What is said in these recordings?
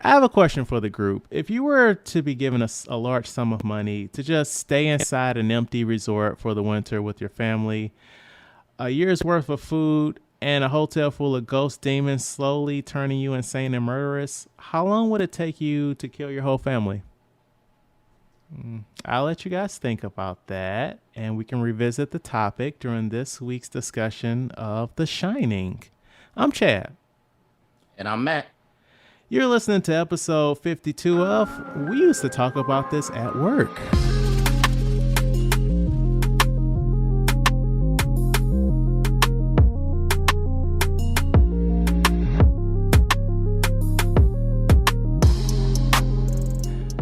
I have a question for the group. If you were to be given a large sum of money to just stay inside an empty resort for the winter with your family, a year's worth of food, and a hotel full of ghost demons slowly turning you insane and murderous, how long would it take you to kill your whole family? I'll let you guys think about that, and we can revisit the topic during this week's discussion of The Shining. I'm Chad. And I'm Matt. You're listening to episode 52 of We Used to Talk About This at Work.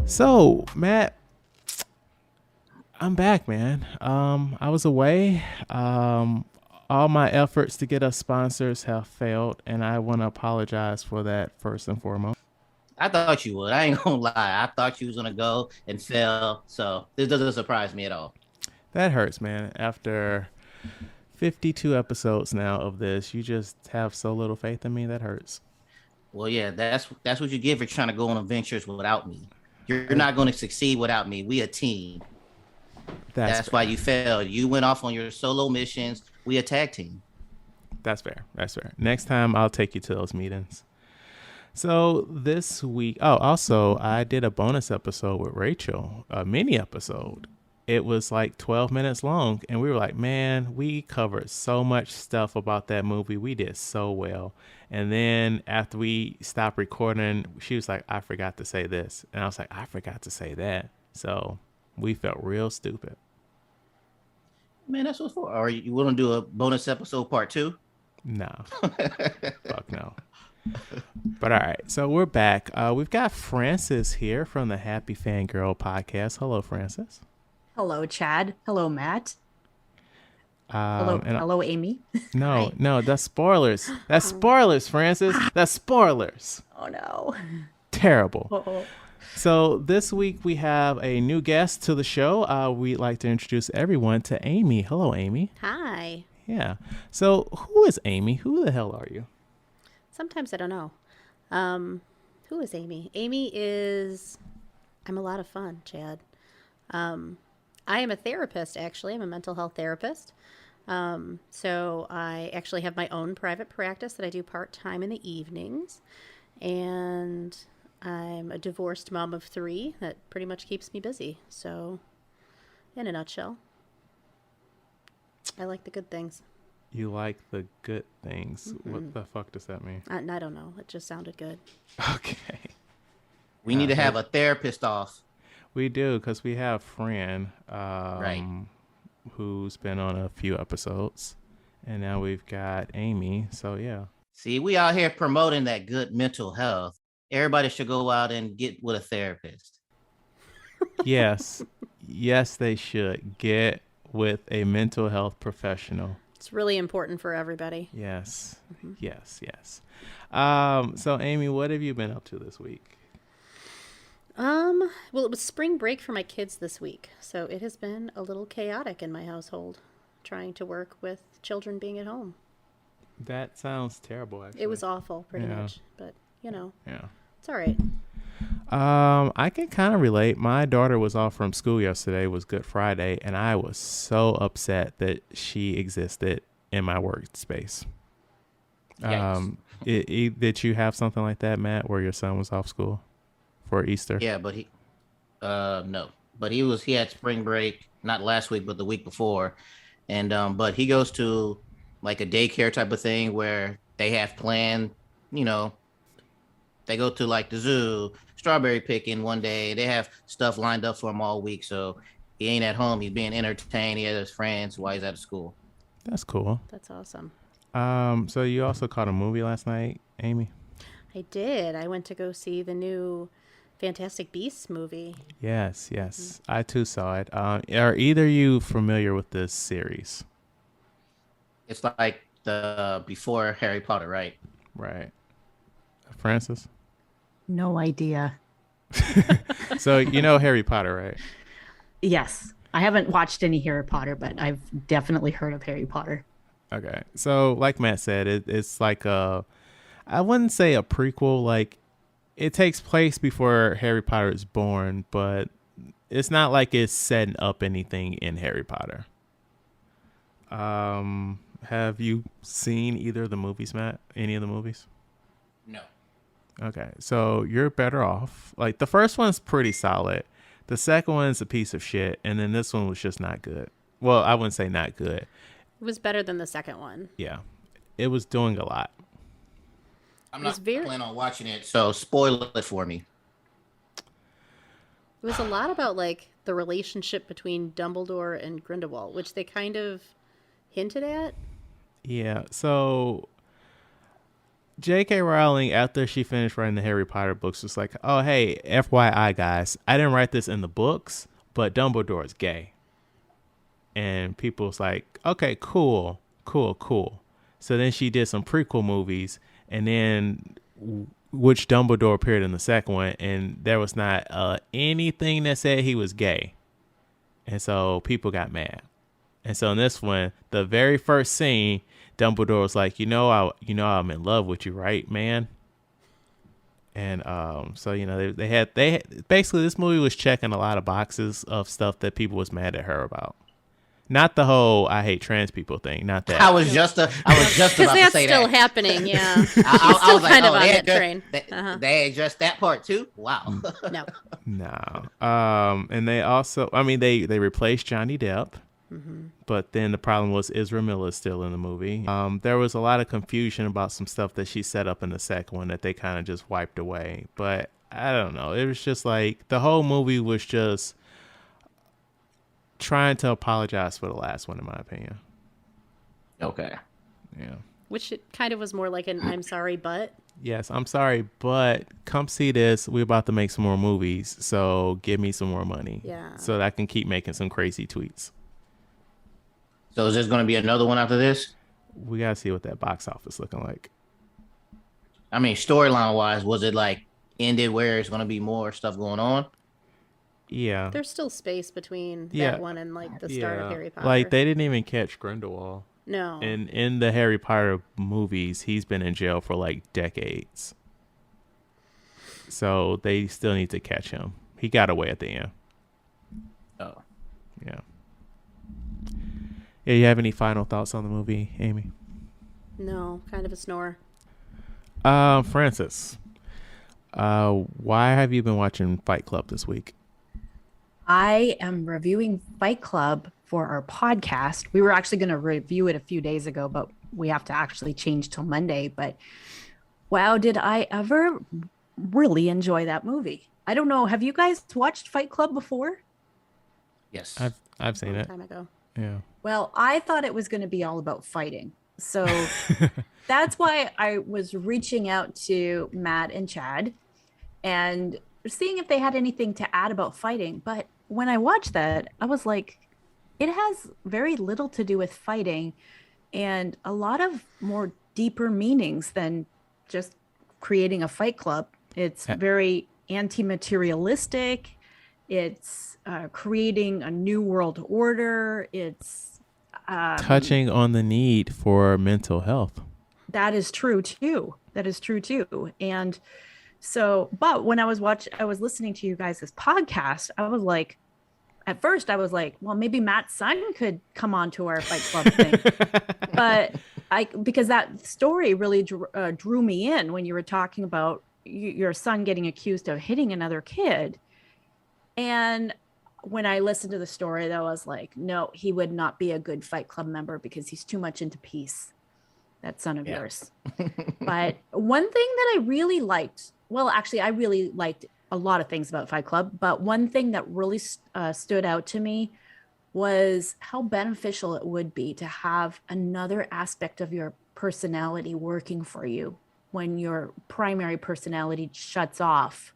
So, Matt, I'm back, man. I was away. All my efforts to get us sponsors have failed, and I want to apologize for that first and foremost. I thought you would. I ain't gonna lie. I thought you was gonna go and fail. So this doesn't surprise me at all. That hurts, man. After 52 episodes now of this, you just have so little faith in me. That hurts. Well, yeah, that's what you get for trying to go on adventures without me. You're not going to succeed without me. We a team. That's why you failed. You went off on your solo missions. We a tag team. That's fair. That's fair. Next time I'll take you to those meetings. So this week, also I did a bonus episode with Rachel, a mini episode. It was like 12 minutes long, and we were like, man, we covered so much stuff about that movie. We did so well. And then after we stopped recording, she was like, I forgot to say this. And I was like, I forgot to say that. So we felt real stupid. Man, that's what for. Are you want to do a bonus episode part 2? No. Fuck no. But all right, so we're back. We've got Frances here from the Happy Fangirl podcast. Hello, Frances. Hello, Chad. Hello, Matt. Hello, Amy. No, that's spoilers. That's spoilers, Frances. That's spoilers. Oh, no. Terrible. Uh-oh. So this week we have a new guest to the show. We'd like to introduce everyone to Amy. Hello, Amy. Hi. Yeah. So who is Amy? Who the hell are you? Sometimes I don't know. Who is Amy? I'm a lot of fun, Chad. I am a therapist, actually. I'm a mental health therapist. So I actually have my own private practice that I do part-time in the evenings. And I'm a divorced mom of 3 that pretty much keeps me busy. So, in a nutshell, I like the good things. You like the good things. Mm-hmm. What the fuck does that mean? I don't know. It just sounded good. Okay. We need to have a therapist off. We do, because we have Fran, right, who's been on a few episodes. And now we've got Amy. So, yeah. See, we out here promoting that good mental health. Everybody should go out and get with a therapist. Yes. Yes, they should. Get with a mental health professional. It's really important for everybody. Yes. Mm-hmm. Yes. So, Amy, what have you been up to this week? Well, it was spring break for my kids this week, so it has been a little chaotic in my household, trying to work with children being at home. That sounds terrible, actually. It was awful, pretty much, but, yeah, it's all right. I can kind of relate. My daughter was off from school yesterday. It was Good Friday, and I was so upset that she existed in my workspace. Did you have something like that, Matt, where your son was off school for Easter? Yeah, but no, but he had spring break, not last week, but the week before. And, but he goes to like a daycare type of thing where they have planned, they go to like the zoo, strawberry picking one day. They have stuff lined up for him all week. So he ain't at home. He's being entertained. He has his friends while he's at school. That's cool. That's awesome. So you also caught a movie last night, Amy? I did. I went to go see the new Fantastic Beasts movie. Yes. Mm-hmm. I too saw it. Are either of you familiar with this series? It's like the before Harry Potter, right? Right. Francis? No idea. So you know Harry Potter, right? Yes. I haven't watched any Harry Potter, but I've definitely heard of Harry Potter. Okay. So like Matt said, it's like I wouldn't say a prequel. Like it takes place before Harry Potter is born, but it's not like it's setting up anything in Harry Potter. Have you seen either of the movies, Matt? Any of the movies? No. Okay, so you're better off. Like, the first one's pretty solid. The second one's a piece of shit, and then this one was just not good. Well, I wouldn't say not good. It was better than the second one. Yeah, it was doing a lot. I'm not planning on watching it, so spoil it for me. It was a lot about like the relationship between Dumbledore and Grindelwald, which they kind of hinted at. Yeah, so J.K. Rowling, after she finished writing the Harry Potter books, was like, oh, hey, FYI, guys, I didn't write this in the books, but Dumbledore is gay. And people was like, okay, cool. So then she did some prequel movies, and then which Dumbledore appeared in the second one, and there was not anything that said he was gay. And so people got mad. And so in this one, the very first scene, Dumbledore was like, I'm in love with you, right, man? And so they had basically, this movie was checking a lot of boxes of stuff that people was mad at her about. Not the whole "I hate trans people" thing. Not that. I was just about to say that. Because that's still happening. Yeah, she's still kind of on that train. They addressed that part too. Wow. No. And they also, they replaced Johnny Depp. Mm-hmm. But then the problem was Ezra Miller is still in the movie. There was a lot of confusion about some stuff that she set up in the second one that they kind of just wiped away. But I don't know. It was just like the whole movie was just trying to apologize for the last one, in my opinion. Okay. Yeah. Which it kind of was more like an "I'm sorry, but." Yes, I'm sorry, but come see this. We're about to make some more movies, so give me some more money. Yeah. So that I can keep making some crazy tweets. So is there going to be another one after this? We got to see what that box office looking like. I mean, storyline wise, was it like ended where it's going to be more stuff going on? Yeah. There's still space between that one and like the start of Harry Potter. Like they didn't even catch Grindelwald. No. And in the Harry Potter movies, he's been in jail for like decades. So they still need to catch him. He got away at the end. Oh. Yeah. Yeah, you have any final thoughts on the movie, Amy? No, kind of a snore. Francis, why have you been watching Fight Club this week? I am reviewing Fight Club for our podcast. We were actually going to review it a few days ago, but we have to actually change till Monday. But wow, did I ever really enjoy that movie? I don't know. Have you guys watched Fight Club before? Yes. I've seen it. Time ago. Yeah. Well, I thought it was going to be all about fighting. So that's why I was reaching out to Matt and Chad and seeing if they had anything to add about fighting. But when I watched that, I was like, it has very little to do with fighting and a lot of more deeper meanings than just creating a fight club. It's very anti-materialistic. It's creating a new world order. It's touching on the need for mental health. That is true too. And so, but when I was listening to you guys' podcast, I was like, at first I was like, well, maybe Matt's son could come on to our Fight Club thing. But because that story really drew me in when you were talking about your son getting accused of hitting another kid. And when I listened to the story, I was like, no, he would not be a good Fight Club member because he's too much into peace. That son of yours. But one thing that I really liked, well, actually, I really liked a lot of things about Fight Club, but one thing that really stood out to me was how beneficial it would be to have another aspect of your personality working for you when your primary personality shuts off,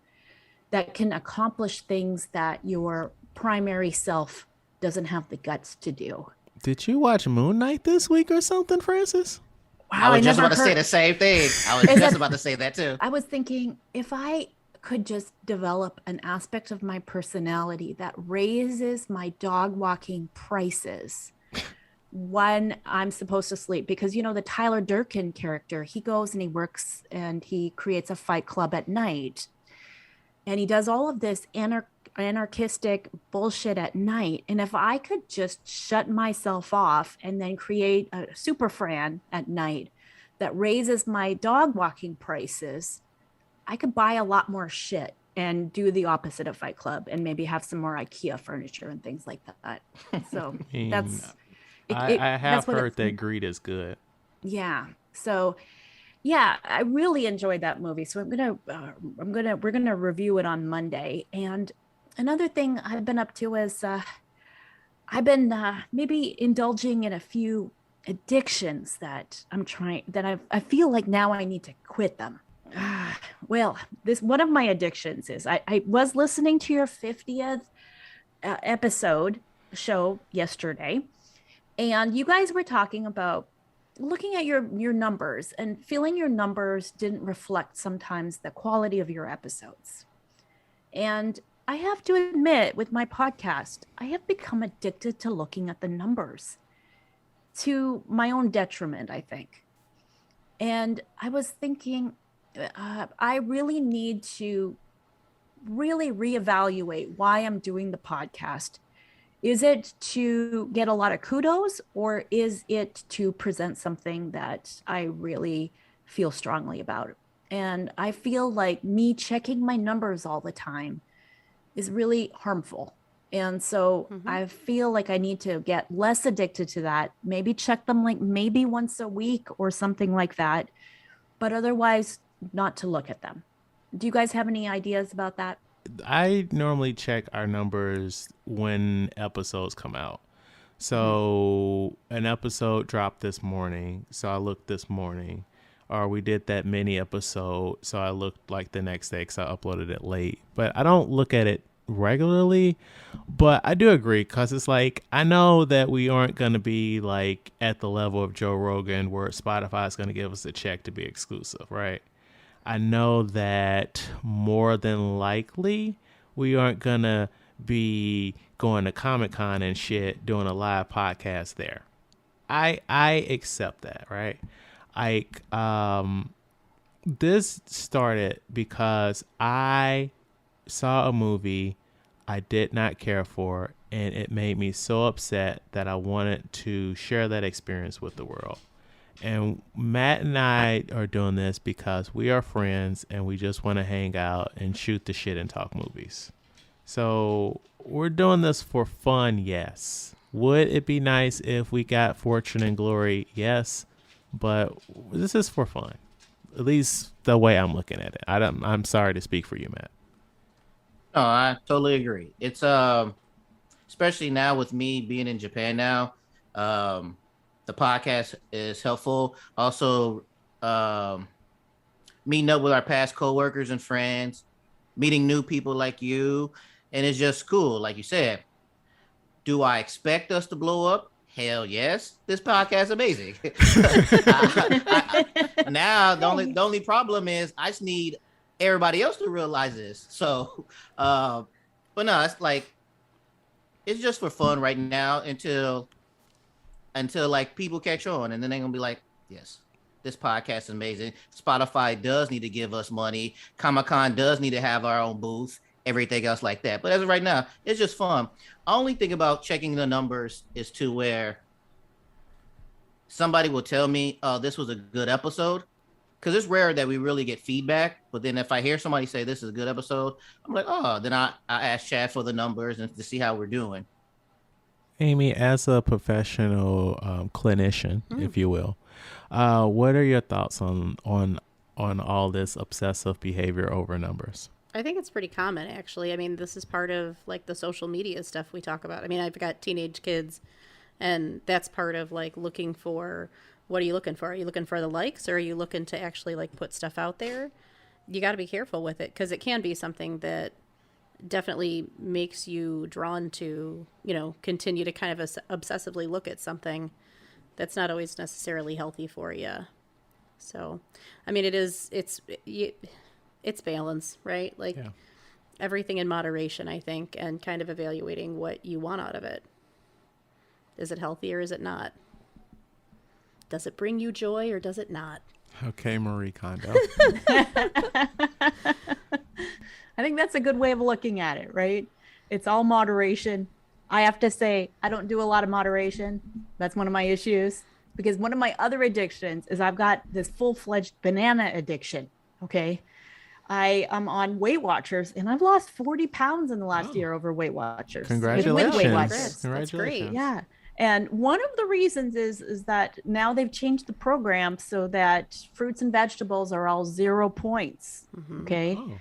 that can accomplish things that your primary self doesn't have the guts to do. Did you watch Moon Knight this week or something, Francis? Wow, I was just about to say the same thing. I was just about to say that too. I was thinking if I could just develop an aspect of my personality that raises my dog walking prices, when I'm supposed to sleep, because the Tyler Durkin character, he goes and he works and he creates a fight club at night, and he does all of this anarchistic bullshit at night. And if I could just shut myself off and then create a super Fran at night that raises my dog walking prices, I could buy a lot more shit and do the opposite of Fight Club and maybe have some more IKEA furniture and things like that. So that's I have that's what heard that greed is good. Yeah. So yeah, I really enjoyed that movie. So we're gonna review it on Monday. And another thing I've been up to is I've been maybe indulging in a few addictions that I feel like now I need to quit them. Well, this one of my addictions is I was listening to your 50th episode show yesterday, and you guys were talking about looking at your numbers and feeling your numbers didn't reflect sometimes the quality of your episodes. And I have to admit, with my podcast, I have become addicted to looking at the numbers to my own detriment, I think. And I was thinking, I really need to really reevaluate why I'm doing the podcast. Is it to get a lot of kudos, or is it to present something that I really feel strongly about? And I feel like me checking my numbers all the time is really harmful. And so I feel like I need to get less addicted to that, maybe check them like maybe once a week or something like that, but otherwise not to look at them. Do you guys have any ideas about that? I normally check our numbers when episodes come out. So an episode dropped this morning, so I looked this morning. Or we did that mini episode, so I looked like the next day because I uploaded it late. But I don't look at it regularly. But I do agree, because it's like, I know that we aren't going to be like at the level of Joe Rogan where Spotify is going to give us a check to be exclusive, right? I know that more than likely we aren't going to be going to Comic-Con and shit doing a live podcast there. I accept that, right? Like, this started because I saw a movie I did not care for, and it made me so upset that I wanted to share that experience with the world. And Matt and I are doing this because we are friends and we just want to hang out and shoot the shit and talk movies. So we're doing this for fun, yes. Would it be nice if we got fortune and glory? Yes. But this is for fun. At least the way I'm looking at it. I'm sorry to speak for you, Matt. No, I totally agree. It's especially now with me being in Japan now, the podcast is helpful. Also, meeting up with our past coworkers and friends, meeting new people like you, and it's just cool. Like you said, do I expect us to blow up? Hell yes. This podcast is amazing. Now the only problem is I just need everybody else to realize this. So, but no, it's like it's just for fun right now until like people catch on, and then they're gonna be like, yes, this podcast is amazing. Spotify does need to give us money. Comic-Con does need to have our own booth. Everything else like that. But as of right now, it's just fun. I only think about checking the numbers is to where somebody will tell me, oh, this was a good episode. Because it's rare that we really get feedback. But then if I hear somebody say this is a good episode, I'm like, oh, then I ask Chad for the numbers and to see how we're doing. Amy, as a professional clinician, if you will, what are your thoughts on all this obsessive behavior over numbers? I think it's pretty common, actually. I mean, this is part of like the social media stuff we talk about. I mean, I've got teenage kids, and that's part of like looking for, what are you looking for? Are you looking for the likes, or are you looking to actually like put stuff out there? You got to be careful with it, because it can be something that definitely makes you drawn to, continue to kind of obsessively look at something that's not always necessarily healthy for you. So, I mean, it's balance, right? Like everything in moderation, I think, and kind of evaluating what you want out of it. Is it healthy or is it not? Does it bring you joy or does it not? Okay, Marie Kondo. I think that's a good way of looking at it, right? It's all moderation. I have to say, I don't do a lot of moderation. That's one of my issues, because one of my other addictions is I've got this full-fledged banana addiction. Okay. I am on Weight Watchers and I've lost 40 pounds in the last year over Weight Watchers. Congratulations. With Weight Watchers. That's great. Yeah. And one of the reasons is that now they've changed the program so that fruits and vegetables are all 0 points. Okay. Oh.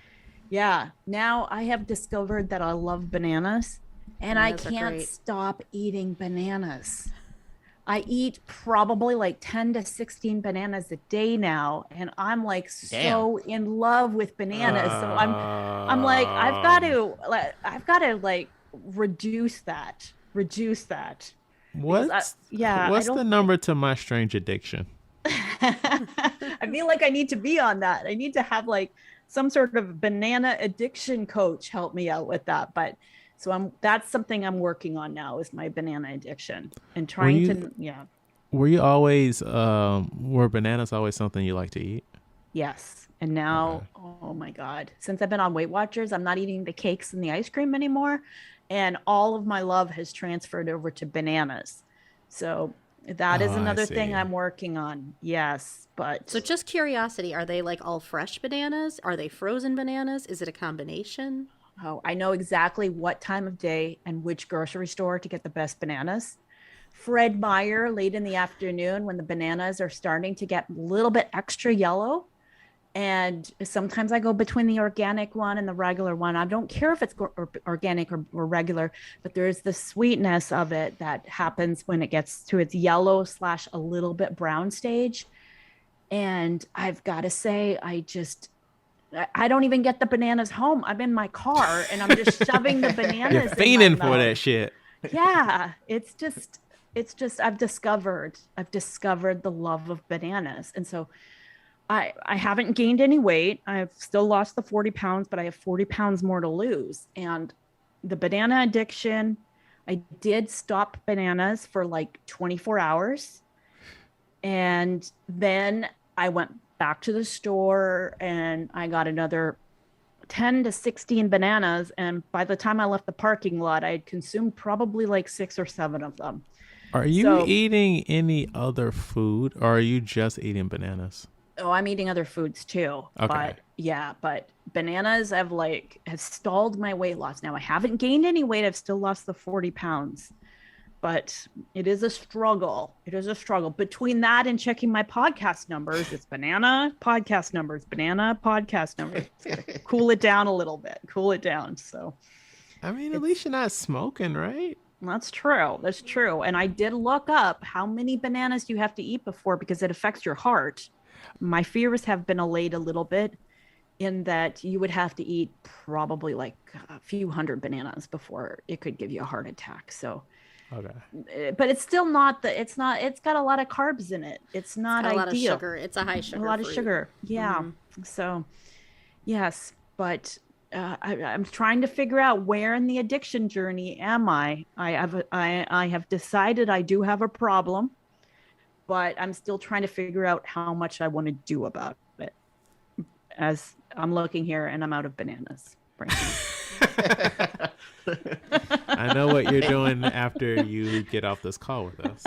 Yeah. Now I have discovered that I love bananas and Bananas are I can't great. stop eating bananas. I eat probably like 10 to 16 bananas a day now. And I'm like so in love with bananas. So I'm like, I've got to like reduce that. What's I the number to my strange addiction? I feel like I need to be on that. I need to have like some sort of banana addiction coach help me out with that. But so that's something I'm working on now, is my banana addiction and trying Were you always were bananas always something you like to eat? Yes. And now, oh my God, since I've been on Weight Watchers, I'm not eating the cakes and the ice cream anymore. And all of my love has transferred over to bananas. So that is another thing I'm working on. Yes. But So just curiosity, are they like all fresh bananas? Are they frozen bananas? Is it a combination? oh, I know exactly what time of day and which grocery store to get the best bananas. Fred Meyer late in the afternoon when the bananas are starting to get a little bit extra yellow. And sometimes I go between the organic one and the regular one. I don't care if it's organic or regular, but there's the sweetness of it that happens when it gets to its yellow / a little bit brown stage. And I've got to say, I don't even get the bananas home. I'm in my car and I'm just shoving the bananas. You're fiending for that shit. Yeah, it's just I've discovered the love of bananas. And so I haven't gained any weight. I've still lost the 40 pounds, but I have 40 pounds more to lose. And the banana addiction, I did stop bananas for like 24 hours. And then I went back to the store and I got another 10 to 16 bananas. And by the time I left the parking lot, I had consumed probably like 6 or 7 of them. Are you eating any other food or are you just eating bananas? Oh, I'm eating other foods too. Okay. But bananas have stalled my weight loss. Now I haven't gained any weight. I've still lost the 40 pounds, but it is a struggle. Between that and checking my podcast numbers. It's banana podcast numbers. Cool it down a little bit. So I mean, at least you're not smoking, right? that's true. And I did look up how many bananas you have to eat before, because it affects your heart. My fears have been allayed a little bit in that you would have to eat probably like a few hundred bananas before it could give you a heart attack. So, okay. But it's still not it's got a lot of carbs in it. It's not a ideal. lot of sugar. It's a high sugar. A lot fruit. of sugar. Yeah. So, yes, but I'm trying to figure out where in the addiction journey am I. I have decided I do have a problem, but I'm still trying to figure out how much I want to do about it. As I'm looking here and I'm out of bananas. I know what you're doing after you get off this call with us.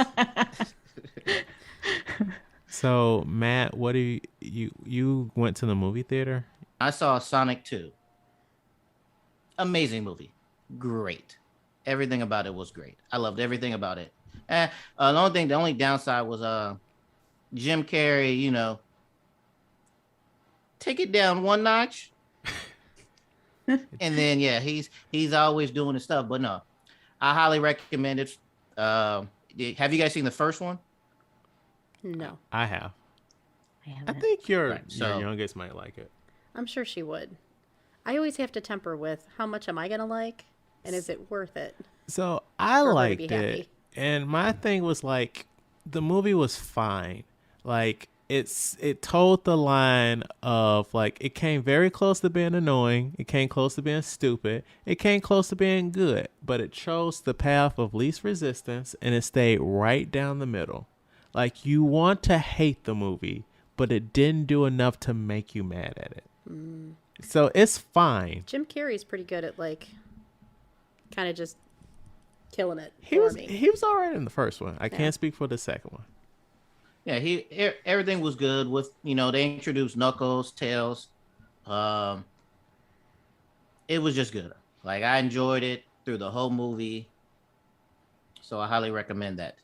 So, Matt, what do you went to the movie theater? I saw Sonic 2. Amazing movie. Great. Everything about it was great. I loved everything about it. The only downside was Jim Carrey, take it down one notch. And then he's always doing his stuff. But no, I highly recommend it. Have you guys seen the first one? No. I have. I I haven't. think your so- youngest might like it. I'm sure she would. I always have to temper with how much am I going to like and is it worth it? So I for her to liked be it. happy? And my thing was like, the movie was fine. Like, it told the line of like it came very close to being annoying, it came close to being stupid, it came close to being good, but it chose the path of least resistance and it stayed right down the middle. Like you want to hate the movie, but it didn't do enough to make you mad at it. So it's fine. Jim Carrey's pretty good at like kind of just killing it. He was all right in the first one. I can't speak for the second one. Yeah, everything was good with, they introduced Knuckles, Tails. It was just good. Like I enjoyed it through the whole movie. So I highly recommend that.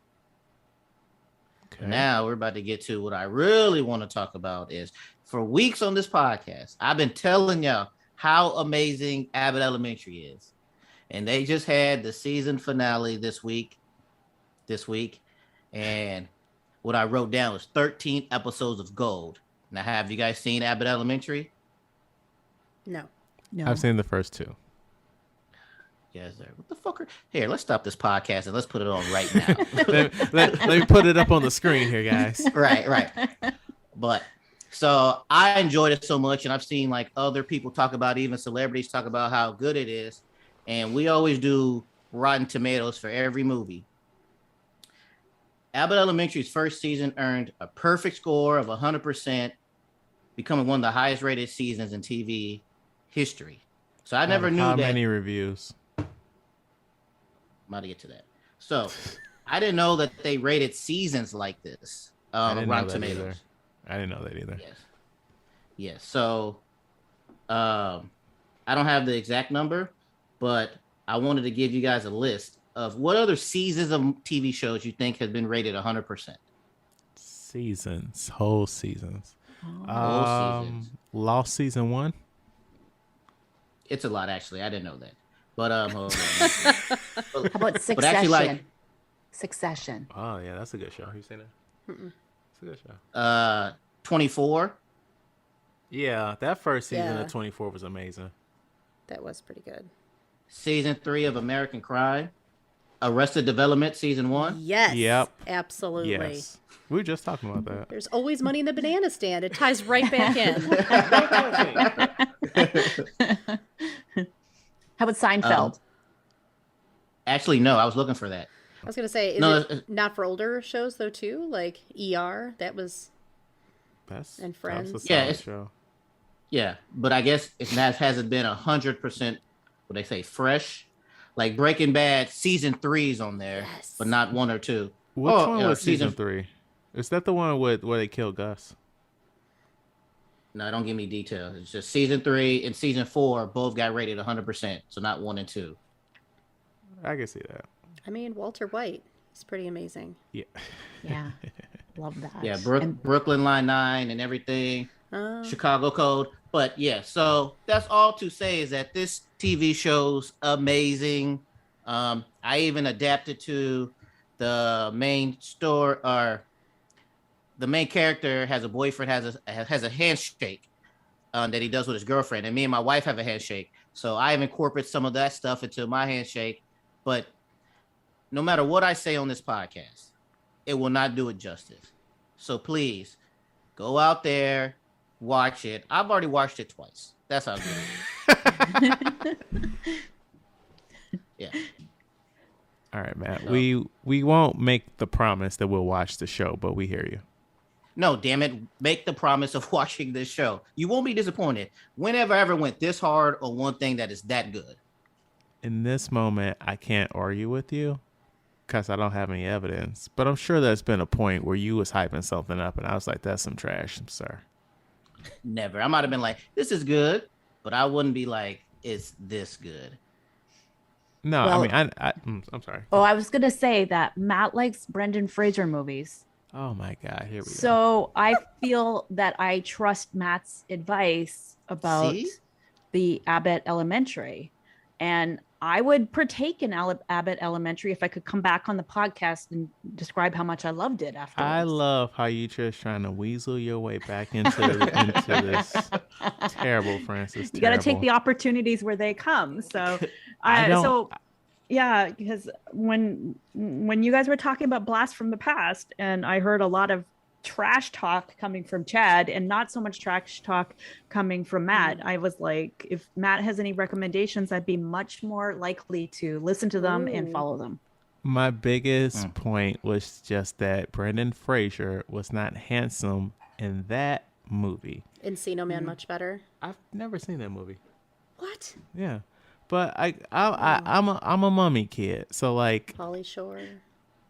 Okay. Now we're about to get to what I really want to talk about is for weeks on this podcast, I've been telling y'all how amazing Abbott Elementary is. And they just had the season finale this week. And what I wrote down was 13 episodes of gold. Now, have you guys seen Abbott Elementary? No. I've seen the first 2. Yes, sir. What the fuck? Here, let's stop this podcast and let's put it on right now. let me put it up on the screen here, guys. Right. But so I enjoyed it so much, and I've seen like other people talk about, even celebrities talk about how good it is. And we always do Rotten Tomatoes for every movie. Abbott Elementary's first season earned a perfect score of 100%, becoming one of the highest rated seasons in TV history. So I never knew how that. many reviews? I'm about to get to that. So I didn't know that they rated seasons like this on Rotten Tomatoes. I didn't know that either. Yes. So I don't have the exact number, but I wanted to give you guys a list of what other seasons of TV shows you think have been rated 100%. Seasons, whole seasons. Whole seasons. Lost season 1. It's a lot, actually. I didn't know that. But hold on. How about Succession? But actually, Succession. Oh yeah, that's a good show. You seen it? It's a good show. 24. Yeah, that first season Yeah. of 24 was amazing. That was pretty good. Season 3 of American Crime. Arrested Development, season 1. Yes. Yep. Absolutely. Yes. We were just talking about that. There's always money in the banana stand. It ties right back in. How about Seinfeld? Actually, no, I was looking for that. I was going to say, is it not for older shows, though, too? Like ER, that was... And Friends. That's a Yeah, solid it's- show. Yeah, but I guess it hasn't been 100%, what they say, fresh. Like Breaking Bad, season 3's on there, Yes. but not 1 or 2. Which one was season 3? Is that the one where they killed Gus? No, don't give me details. It's just season 3 and season 4 both got rated 100%, so not 1 and 2. I can see that. I mean, Walter White. He's pretty amazing. Yeah. Yeah. Love that. Yeah, Brooklyn Nine-Nine and everything. Oh. Chicago Code. But yeah, so that's all to say is that this TV show's amazing. I even adapted to the main story, or the main character has a boyfriend, has a handshake that he does with his girlfriend, and me and my wife have a handshake. So I have incorporated some of that stuff into my handshake. But no matter what I say on this podcast, it will not do it justice. So please go out there, watch it. I've already watched it twice. That's how good it is. Yeah. All right, Matt. We won't make the promise that we'll watch the show, but we hear you. No, damn it. Make the promise of watching this show. You won't be disappointed. Whenever I ever went this hard on one thing that is that good. In this moment, I can't argue with you because I don't have any evidence. But I'm sure there's been a point where you was hyping something up and I was like, that's some trash, sir. Never. I might have been like, this is good, but I wouldn't be like, it's this good. No, Well- I mean, I'm sorry. Oh, I was going to say that Matt likes Brendan Fraser movies. Oh my God, here we go. So I feel that I trust Matt's advice about See? the Abbott Elementary. And I would partake in Abbott Elementary if I could come back on the podcast and describe how much I loved it afterwards. I love how you just trying to weasel your way back into this terrible, Francis. You got to take terrible. the opportunities where they come. So, yeah, because when you guys were talking about Blast from the Past, and I heard a lot of trash talk coming from Chad and not so much trash talk coming from Matt. I was like, if Matt has any recommendations, I'd be much more likely to listen to them and follow them. My biggest point was just that Brendan Fraser was not handsome in that movie. Encino Man much better. I've never seen that movie. What? Yeah, but I'm a Mummy kid, so like Pauly Shore.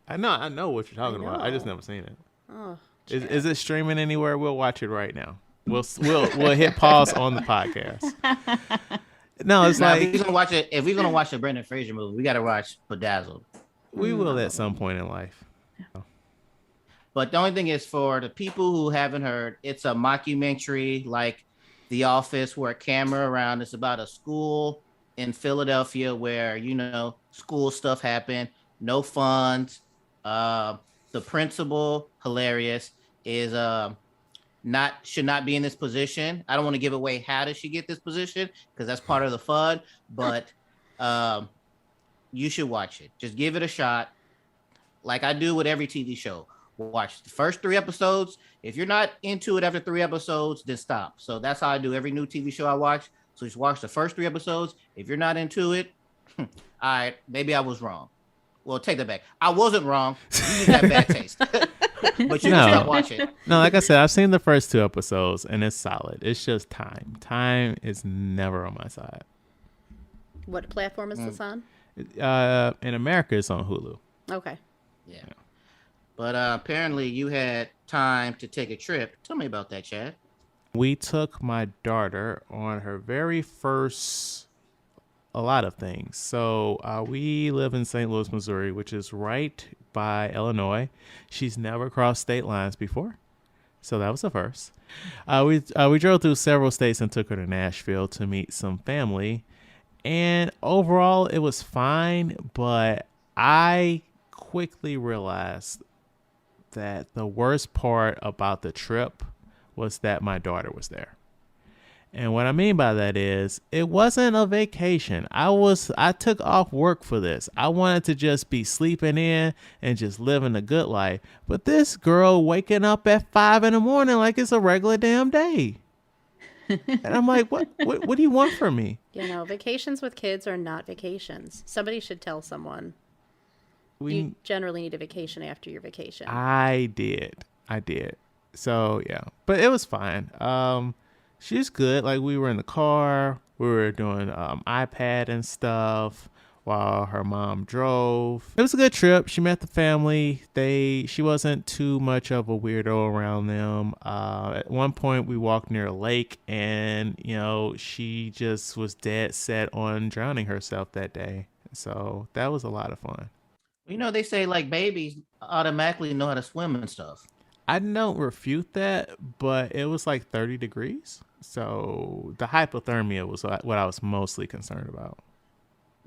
I know what you're talking about. I just never seen it. Oh, Is it streaming anywhere? We'll watch it right now. We'll hit pause on the podcast. No, it's now, like if we're gonna watch a Brendan Fraser movie, we gotta watch Bedazzled. We will at some point in life. But the only thing is, for the people who haven't heard, it's a mockumentary like The Office, where a camera around. It's about a school in Philadelphia where, you know, school stuff happened, no funds. The principal, hilarious, is should not be in this position. I don't want to give away how does she get this position because that's part of the fun, but you should watch it. Just give it a shot. Like I do with every TV show. Watch the first 3 episodes. If you're not into it after 3 episodes, then stop. So that's how I do every new TV show I watch. So just watch the first 3 episodes. If you're not into it, all right, maybe I was wrong. Well, take that back. I wasn't wrong. You just have bad taste. But you can stop watching. No, like I said, I've seen the first 2 episodes and it's solid. It's just time. Time is never on my side. What platform is this on? In America, it's on Hulu. Okay. Yeah. But apparently you had time to take a trip. Tell me about that, Chad. We took my daughter on her very first, a lot of things. So we live in St. Louis, Missouri, which is right by Illinois. She's never crossed state lines before. So that was the first. We drove through several states and took her to Nashville to meet some family. And overall, it was fine. But I quickly realized that the worst part about the trip was that my daughter was there. And what I mean by that is it wasn't a vacation. I took off work for this. I wanted to just be sleeping in and just living a good life. But this girl waking up at 5 a.m. like it's a regular damn day. And I'm like, what do you want from me? You know, vacations with kids are not vacations. Somebody should tell someone. You generally need a vacation after your vacation. I did. So yeah, but it was fine. She's good. Like we were in the car, we were doing iPad and stuff while her mom drove. It was a good trip. She met the family. She wasn't too much of a weirdo around them. At one point we walked near a lake and, you know, she just was dead set on drowning herself that day. So that was a lot of fun. You know, they say like babies automatically know how to swim and stuff. I don't refute that, but it was like 30 degrees. So the hypothermia was what I was mostly concerned about.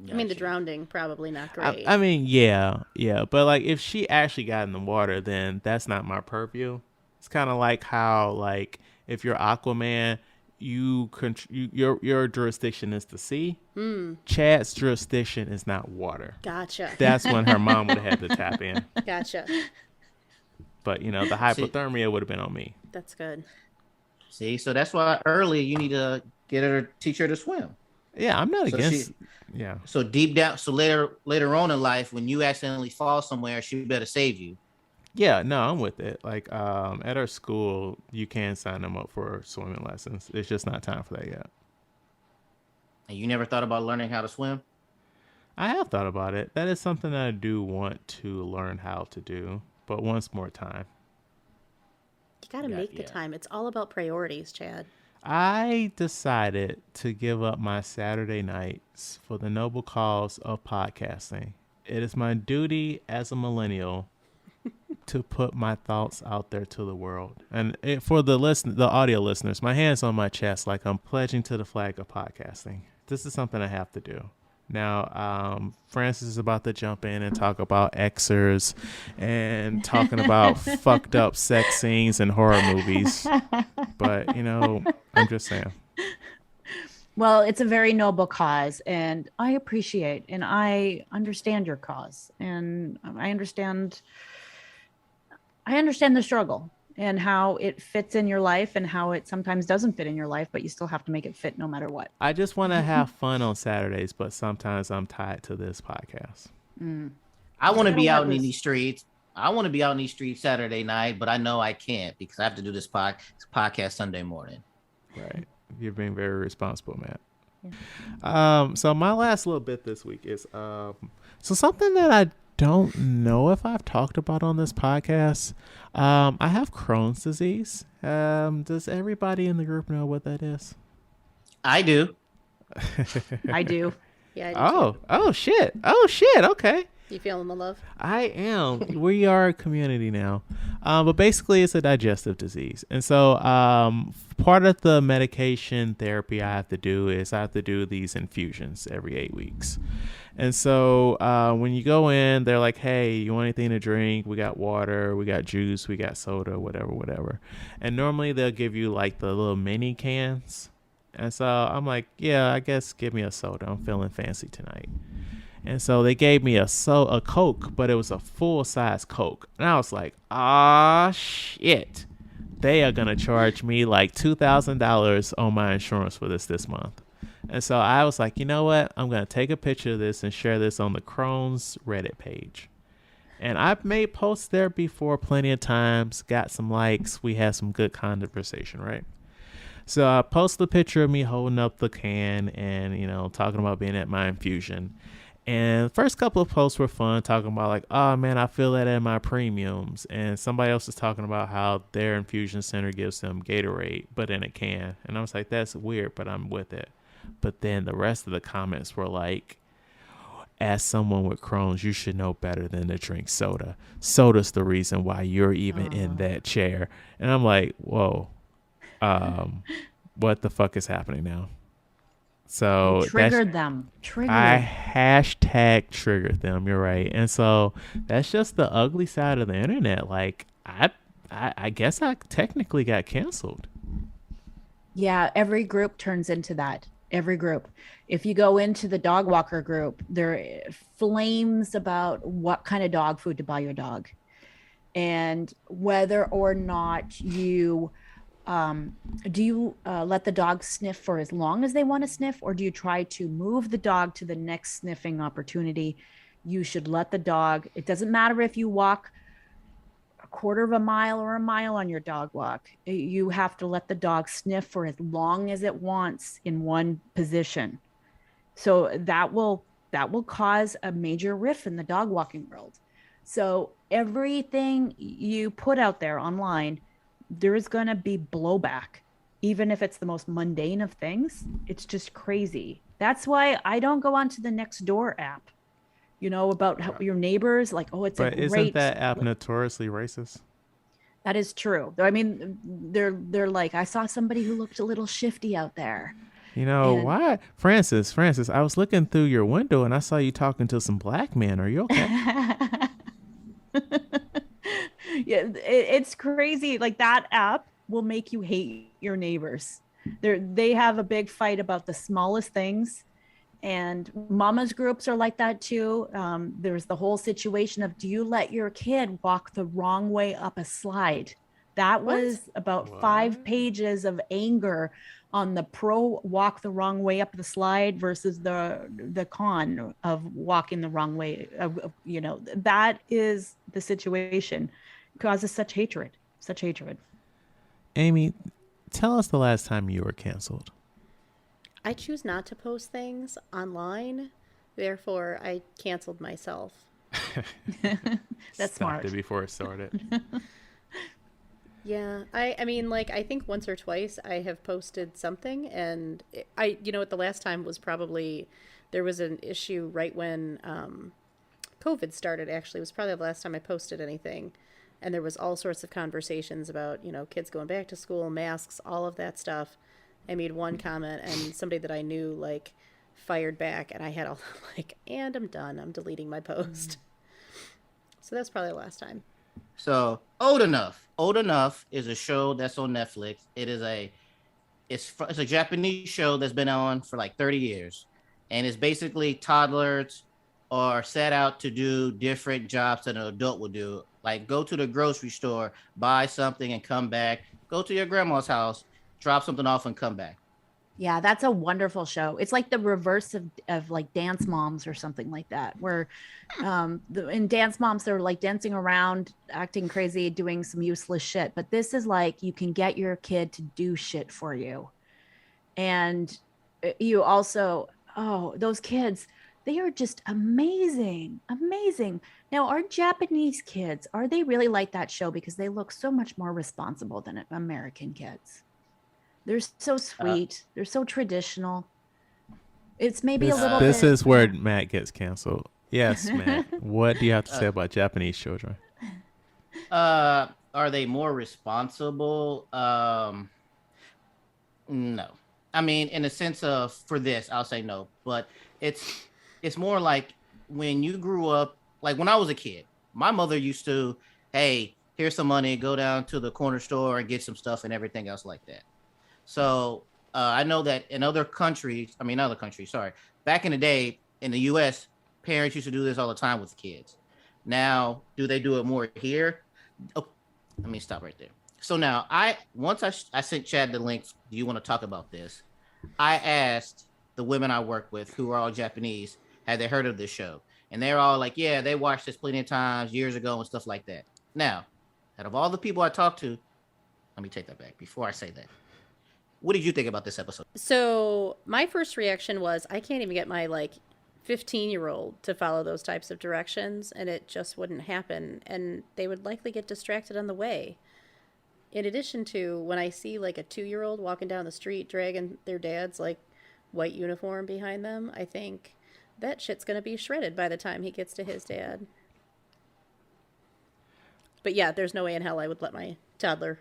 I mean, the drowning, probably not great. I mean, yeah. But like if she actually got in the water, then that's not my purview. It's kind of like how like if you're Aquaman, your jurisdiction is the sea. Chad's jurisdiction is not water. Gotcha. That's when her mom would have had to tap in. Gotcha. But you know, the hypothermia would have been on me. That's good. See, so that's why early you need to teach her to swim. Yeah, I'm not against. Yeah. So deep down, so later on in life, when you accidentally fall somewhere, she better save you. Yeah, no, I'm with it. Like, at our school, you can sign them up for swimming lessons. It's just not time for that yet. And you never thought about learning how to swim? I have thought about it. That is something that I do want to learn how to do, but once more time. You got to make the time. It's all about priorities, Chad. I decided to give up my Saturday nights for the noble cause of podcasting. It is my duty as a millennial to put my thoughts out there to the world. And for the audio listeners, my hand's on my chest like I'm pledging to the flag of podcasting. This is something I have to do. Now, Francis is about to jump in and talk about Xers and talking about fucked up sex scenes and horror movies. But, you know, I'm just saying. Well, it's a very noble cause, and I appreciate and I understand your cause, and I understand the struggle. and how it fits in your life and how it sometimes doesn't fit in your life, but you still have to make it fit no matter what. I just want to have fun on Saturdays, but sometimes I'm tied to this podcast. I want to gotta be let out in loose. these streets. I want to be out in these streets Saturday night, but I know I can't because I have to do this podcast Sunday morning. Right. You're being very responsible, Matt. Yeah. So my last little bit this week is so something that I don't know if I've talked about on this podcast. I have Crohn's disease. Does everybody in the group know what that is? I do. I do. Yeah, I do too. Oh shit. Okay. You feeling the love? I am. We are a community now. But basically, it's a digestive disease. And so part of the medication therapy I have to do is I have to do these infusions every 8 weeks. And so when you go in, they're like, hey, you want anything to drink? We got water, we got juice, we got soda, whatever. And normally they'll give you like the little mini cans. And so I'm like, yeah, I guess give me a soda. I'm feeling fancy tonight. And so they gave me a Coke, but it was a full-size Coke. And I was like, ah, shit. They are going to charge me like $2,000 on my insurance for this month. And so I was like, you know what? I'm going to take a picture of this and share this on the Crohn's Reddit page. And I've made posts there before plenty of times, got some likes. We had some good conversation, right? So I posted a picture of me holding up the can and, talking about being at my infusion. And the first couple of posts were fun, talking about like, oh man, I feel that in my premiums. And somebody else is talking about how their infusion center gives them Gatorade, but in a can. And I was like, that's weird, but I'm with it. But then the rest of the comments were like, as someone with Crohn's, you should know better than to drink soda. Soda's the reason why you're even in that chair. And I'm like, whoa, what the fuck is happening now? So You triggered them. I hashtag triggered them. You're right. And so that's just the ugly side of the internet. Like I guess I technically got canceled. Yeah, every group turns into that. Every group. If you go into the dog walker group, there are flames about what kind of dog food to buy your dog and whether or not you do you let the dog sniff for as long as they want to sniff, or do you try to move the dog to the next sniffing opportunity? You should let the dog, it doesn't matter if you walk a quarter of a mile or a mile on your dog walk. You have to let the dog sniff for as long as it wants in one position. So that will cause a major rift in the dog walking world. So everything you put out there online, there is going to be blowback, even if it's the most mundane of things. It's just crazy. That's why I don't go onto the Nextdoor app, about how your neighbors, like, oh, it's but a great. Isn't that app notoriously racist? That is true. I mean, they're like, I saw somebody who looked a little shifty out there. Why? Francis, I was looking through your window and I saw you talking to some black men. Are you okay? Yeah, it's crazy. Like, that app will make you hate your neighbors. They have a big fight about the smallest things, and mama's groups are like that too. There's the whole situation of, do you let your kid walk the wrong way up a slide? That was about 5 pages of anger on the pro walk the wrong way up the slide versus the con of walking the wrong way. That is the situation. Causes such hatred. Amy, tell us the last time you were canceled. I choose not to post things online, therefore I canceled myself. That's smart. Stopped it before it started. Yeah, I mean, like, I think once or twice I have posted something, and the last time was probably, there was an issue right when COVID started, actually. It was probably the last time I posted anything. And there was all sorts of conversations about, kids going back to school, masks, all of that stuff. I made one comment and somebody that I knew, like, fired back, and I had all like, and I'm done. I'm deleting my post. So that's probably the last time. So Old Enough is a show that's on Netflix. It's a Japanese show that's been on for like 30 years, and it's basically toddlers are set out to do different jobs that an adult would do. Like go to the grocery store, buy something and come back. Go to your grandma's house, drop something off and come back. Yeah, that's a wonderful show. It's like the reverse of like Dance Moms or something like that, where in Dance Moms, they're like dancing around, acting crazy, doing some useless shit. But this is like you can get your kid to do shit for you. And you also, oh, those kids, they are just amazing. Amazing. Now, our Japanese kids, are they really like that show? Because they look so much more responsible than American kids. They're so sweet. They're so traditional. It's maybe a little This bit. is where Matt gets canceled. Yes, Matt. What do you have to say about Japanese children? Are they more responsible? No. I mean, in the sense of for this, I'll say no. But it's more like when you grew up, like when I was a kid, my mother used to, hey, here's some money, go down to the corner store and get some stuff and everything else like that. So I know that in back in the day in the U.S., parents used to do this all the time with kids. Now, do they do it more here? Oh, let me stop right there. So now, once I sent Chad the link, do you want to talk about this? I asked the women I work with, who are all Japanese, had they heard of this show? And they're all like, yeah, they watched this plenty of times years ago and stuff like that. Now, out of all the people I talked to, let me take that back before I say that. What did you think about this episode? So my first reaction was, I can't even get my 15-year-old to follow those types of directions, and it just wouldn't happen. And they would likely get distracted on the way. In addition to when I see a 2-year-old walking down the street dragging their dad's white uniform behind them, I think that shit's going to be shredded by the time he gets to his dad. But yeah, there's no way in hell I would let my toddler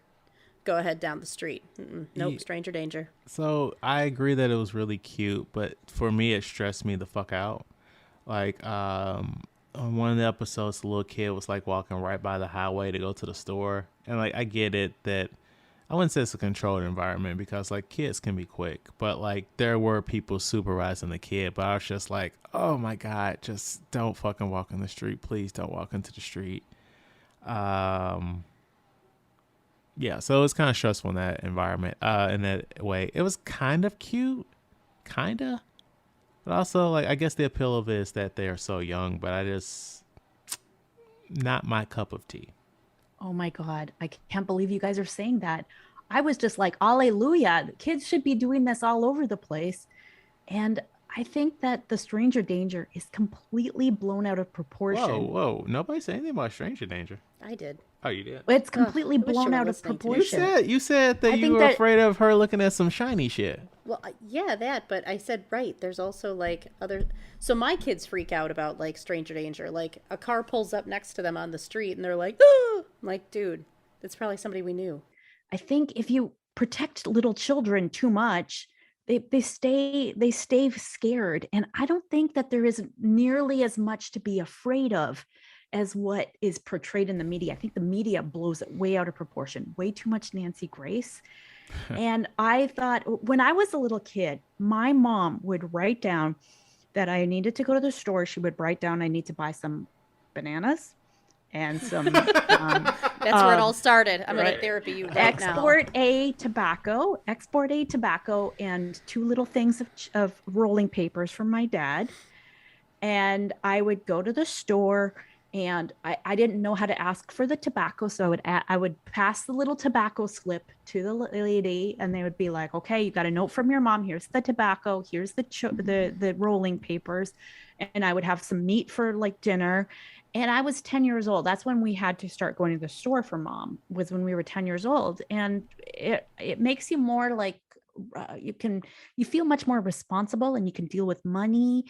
go ahead down the street. Nope, stranger danger. So I agree that it was really cute, but for me, it stressed me the fuck out. On one of the episodes, the little kid was walking right by the highway to go to the store. And I get it that I wouldn't say it's a controlled environment because kids can be quick, but there were people supervising the kid, but I was just oh my God, just don't fucking walk in the street. Please don't walk into the street. Yeah, so it was kind of stressful in that environment, in that way. It was kind of cute, but also, I guess the appeal of it is that they are so young, but not my cup of tea. Oh my God, I can't believe you guys are saying that. I was just like, hallelujah, the kids should be doing this all over the place. And I think that the stranger danger is completely blown out of proportion. Whoa, nobody said anything about stranger danger. I did. Oh, you did? It's completely blown out of listening to me. proportion. You said that you were afraid of her looking at some shiny shit. Well, yeah, that, but I said, right, there's also other, so my kids freak out about stranger danger. A car pulls up next to them on the street and they're like, oh, I'm like, dude, that's probably somebody we knew. I think if you protect little children too much, they stay scared. And I don't think that there is nearly as much to be afraid of as what is portrayed in the media. I think the media blows it way out of proportion, way too much Nancy Grace. And I thought when I was a little kid, my mom would write down that I needed to go to the store. She would write down, I need to buy some bananas and some. That's where it all started. I'm going to therapy you right Export A tobacco, and 2 little things of rolling papers from my dad. And I would go to the store. And I didn't know how to ask for the tobacco. So I would pass the little tobacco slip to the lady and they would be like, okay, you got a note from your mom. Here's the tobacco. Here's the rolling papers. And I would have some meat for dinner. And I was 10 years old. That's when we had to start going to the store for mom, was when we were 10 years old. And it makes you more you feel much more responsible and you can deal with money.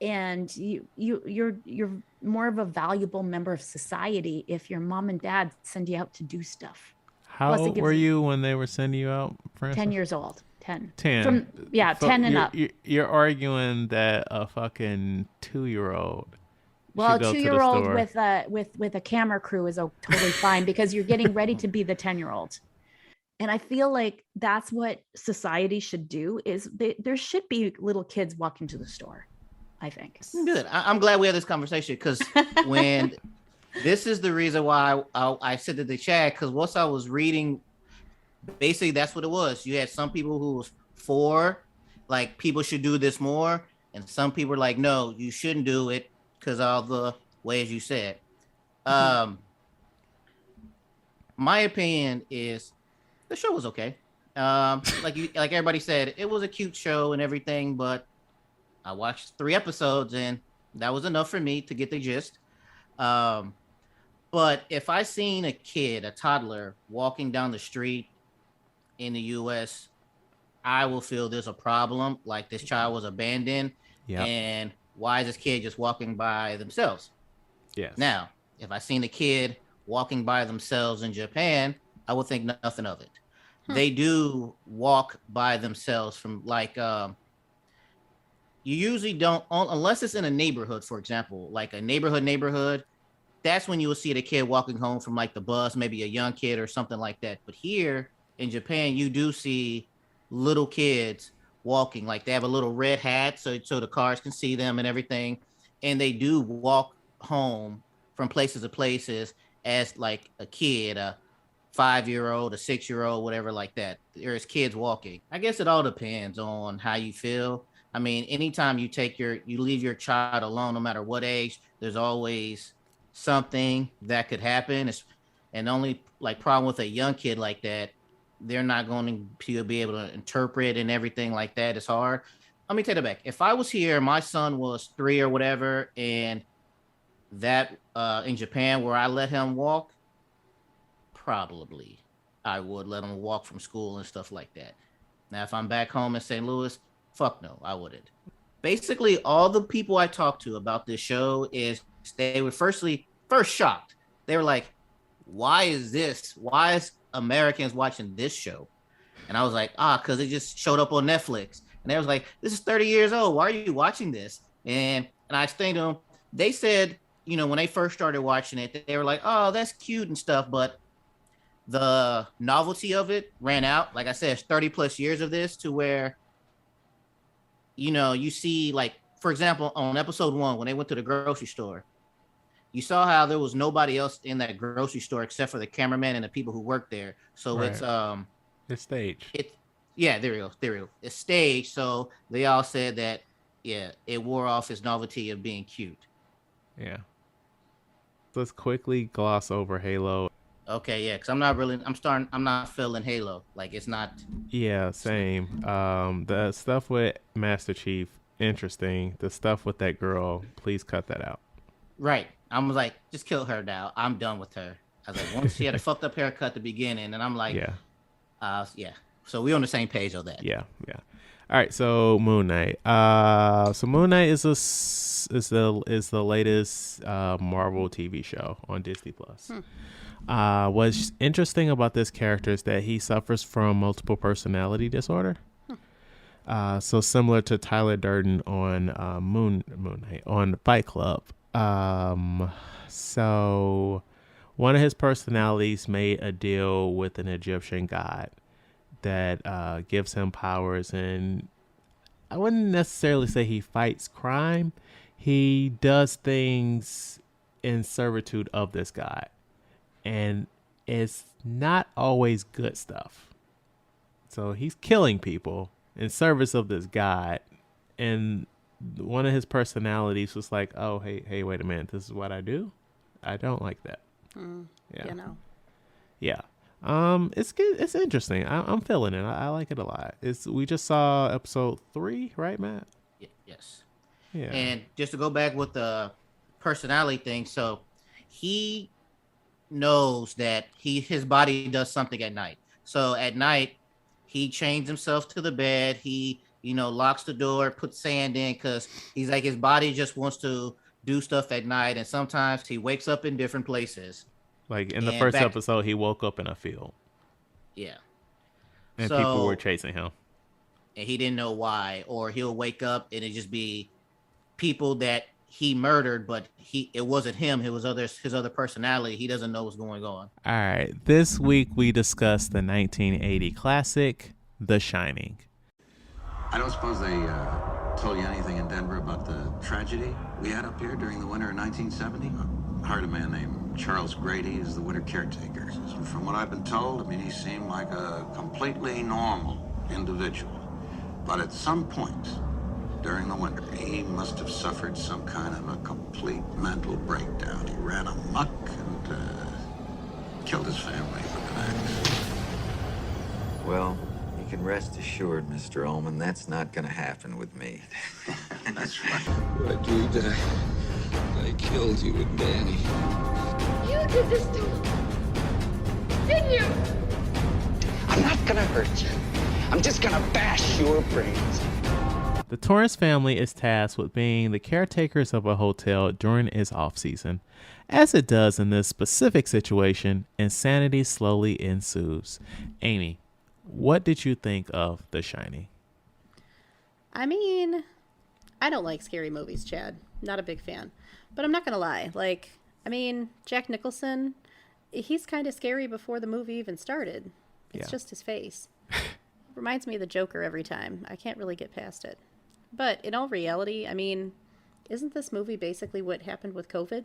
And you're more of a valuable member of society if your mom and dad send you out to do stuff. How old were you when they were sending you out, Francis? 10 years old. 10. 10. 10 and up. You're arguing that a fucking 2-year-old. Well, a 2-year-old with a camera crew is totally fine because you're getting ready to be the 10-year-old. And I feel like that's what society should do is there should be little kids walking to the store. I think. Good. I'm glad we had this conversation because when this is the reason why I said to the chat, because once I was reading, basically that's what it was. You had some people who was for, like, people should do this more, and some people were like, no, you shouldn't do it because all the ways you said. My opinion is the show was okay. Like everybody said, it was a cute show and everything, but I watched 3 episodes and that was enough for me to get the gist. But if I seen a kid, a toddler, walking down the street in the U.S., I will feel there's a problem. Like this child was abandoned, and why is this kid just walking by themselves? Yes. Now, if I seen a kid walking by themselves in Japan, I would think nothing of it. They do walk by themselves from like you usually don't, unless it's in a neighborhood, for example, like a neighborhood. That's when you will see the kid walking home from like the bus, maybe a young kid or something like that. But here in Japan, you do see little kids walking, like they have a little red hat so the cars can see them and everything. And they do walk home from places to places as like a kid, a 5-year-old, a 6-year-old, whatever like that. There's kids walking. I guess it all depends on how you feel. I mean, anytime you leave your child alone, no matter what age, there's always something that could happen. And the only like problem with a young kid like that, they're not going to be able to interpret and everything like that. It's hard. Let me take it back. If I was here, my son was 3 or whatever, and that in Japan where I let him walk, probably I would let him walk from school and stuff like that. Now, if I'm back home in St. Louis, fuck no, I wouldn't. Basically, all the people I talked to about this show is they were first shocked. They were like, why is Americans watching this show? And I was like, because it just showed up on Netflix. And they was like, this is 30 years old. Why are you watching this? And I explained to them, they said, when they first started watching it, they were like, oh, that's cute and stuff. But the novelty of it ran out. Like I said, it's 30 plus years of this to where, you see, like, for example, on episode 1, when they went to the grocery store, you saw how there was nobody else in that grocery store except for the cameraman and the people who worked there. So right. It's staged. There we go. It's staged. So they all said that, it wore off its novelty of being cute. Yeah. Let's quickly gloss over Halo. Okay, yeah, because I'm not feeling Halo. Like, it's not. Yeah, same. The stuff with Master Chief, interesting. The stuff with that girl, please cut that out. Right. I was like, just kill her now. I'm done with her. I was like, once she had a fucked up haircut at the beginning, and I'm like, yeah. So we're on the same page on that. Yeah. All right, so Moon Knight. So Moon Knight is the latest Marvel TV show on Disney Plus. What's interesting about this character is that he suffers from multiple personality disorder. So similar to Tyler Durden on Moon Knight on Fight Club. So one of his personalities made a deal with an Egyptian god that gives him powers, and I wouldn't necessarily say he fights crime. He does things in servitude of this god, and it's not always good stuff. So he's killing people in service of this god, and one of his personalities was like, oh, hey, wait a minute, this is what I do? I don't like that. Yeah. It's good. It's interesting. I'm feeling it. I like it a lot. We just saw episode 3, right, Matt? Yes. Yeah. And just to go back with the personality thing, so he knows that his body does something at night. So at night, he chains himself to the bed. He locks the door, puts sand in, because he's like, his body just wants to do stuff at night. And sometimes he wakes up in different places. Like in the first episode, he woke up in a field. Yeah. And people were chasing him. And he didn't know why. Or he'll wake up and it just be people that he murdered, but it wasn't him. It was his other personality. He doesn't know what's going on. All right. This week, we discussed the 1980 classic, The Shining. I don't suppose they told you anything in Denver about the tragedy we had up here during the winter of 1970? I hired a man named Charles Grady as the winter caretaker. From what I've been told, I mean, he seemed like a completely normal individual. But at some point during the winter, he must have suffered some kind of a complete mental breakdown. He ran amok and killed his family with an axe. Well, you can rest assured, Mr. Ullman, that's not going to happen with me. That's right. But dude, I killed you and Danny. You did this to him, didn't you? I'm not gonna hurt you. I'm just gonna bash your brains. The Torrance family is tasked with being the caretakers of a hotel during its off-season. As it does in this specific situation, insanity slowly ensues. Amy, what did you think of The Shining? I mean, I don't like scary movies, Chad. Not a big fan. But I'm not going to lie. Like, I mean, Jack Nicholson, he's kind of scary before the movie even started. It's just his face. Reminds me of the Joker every time. I can't really get past it. But in all reality, I mean, isn't this movie basically what happened with COVID?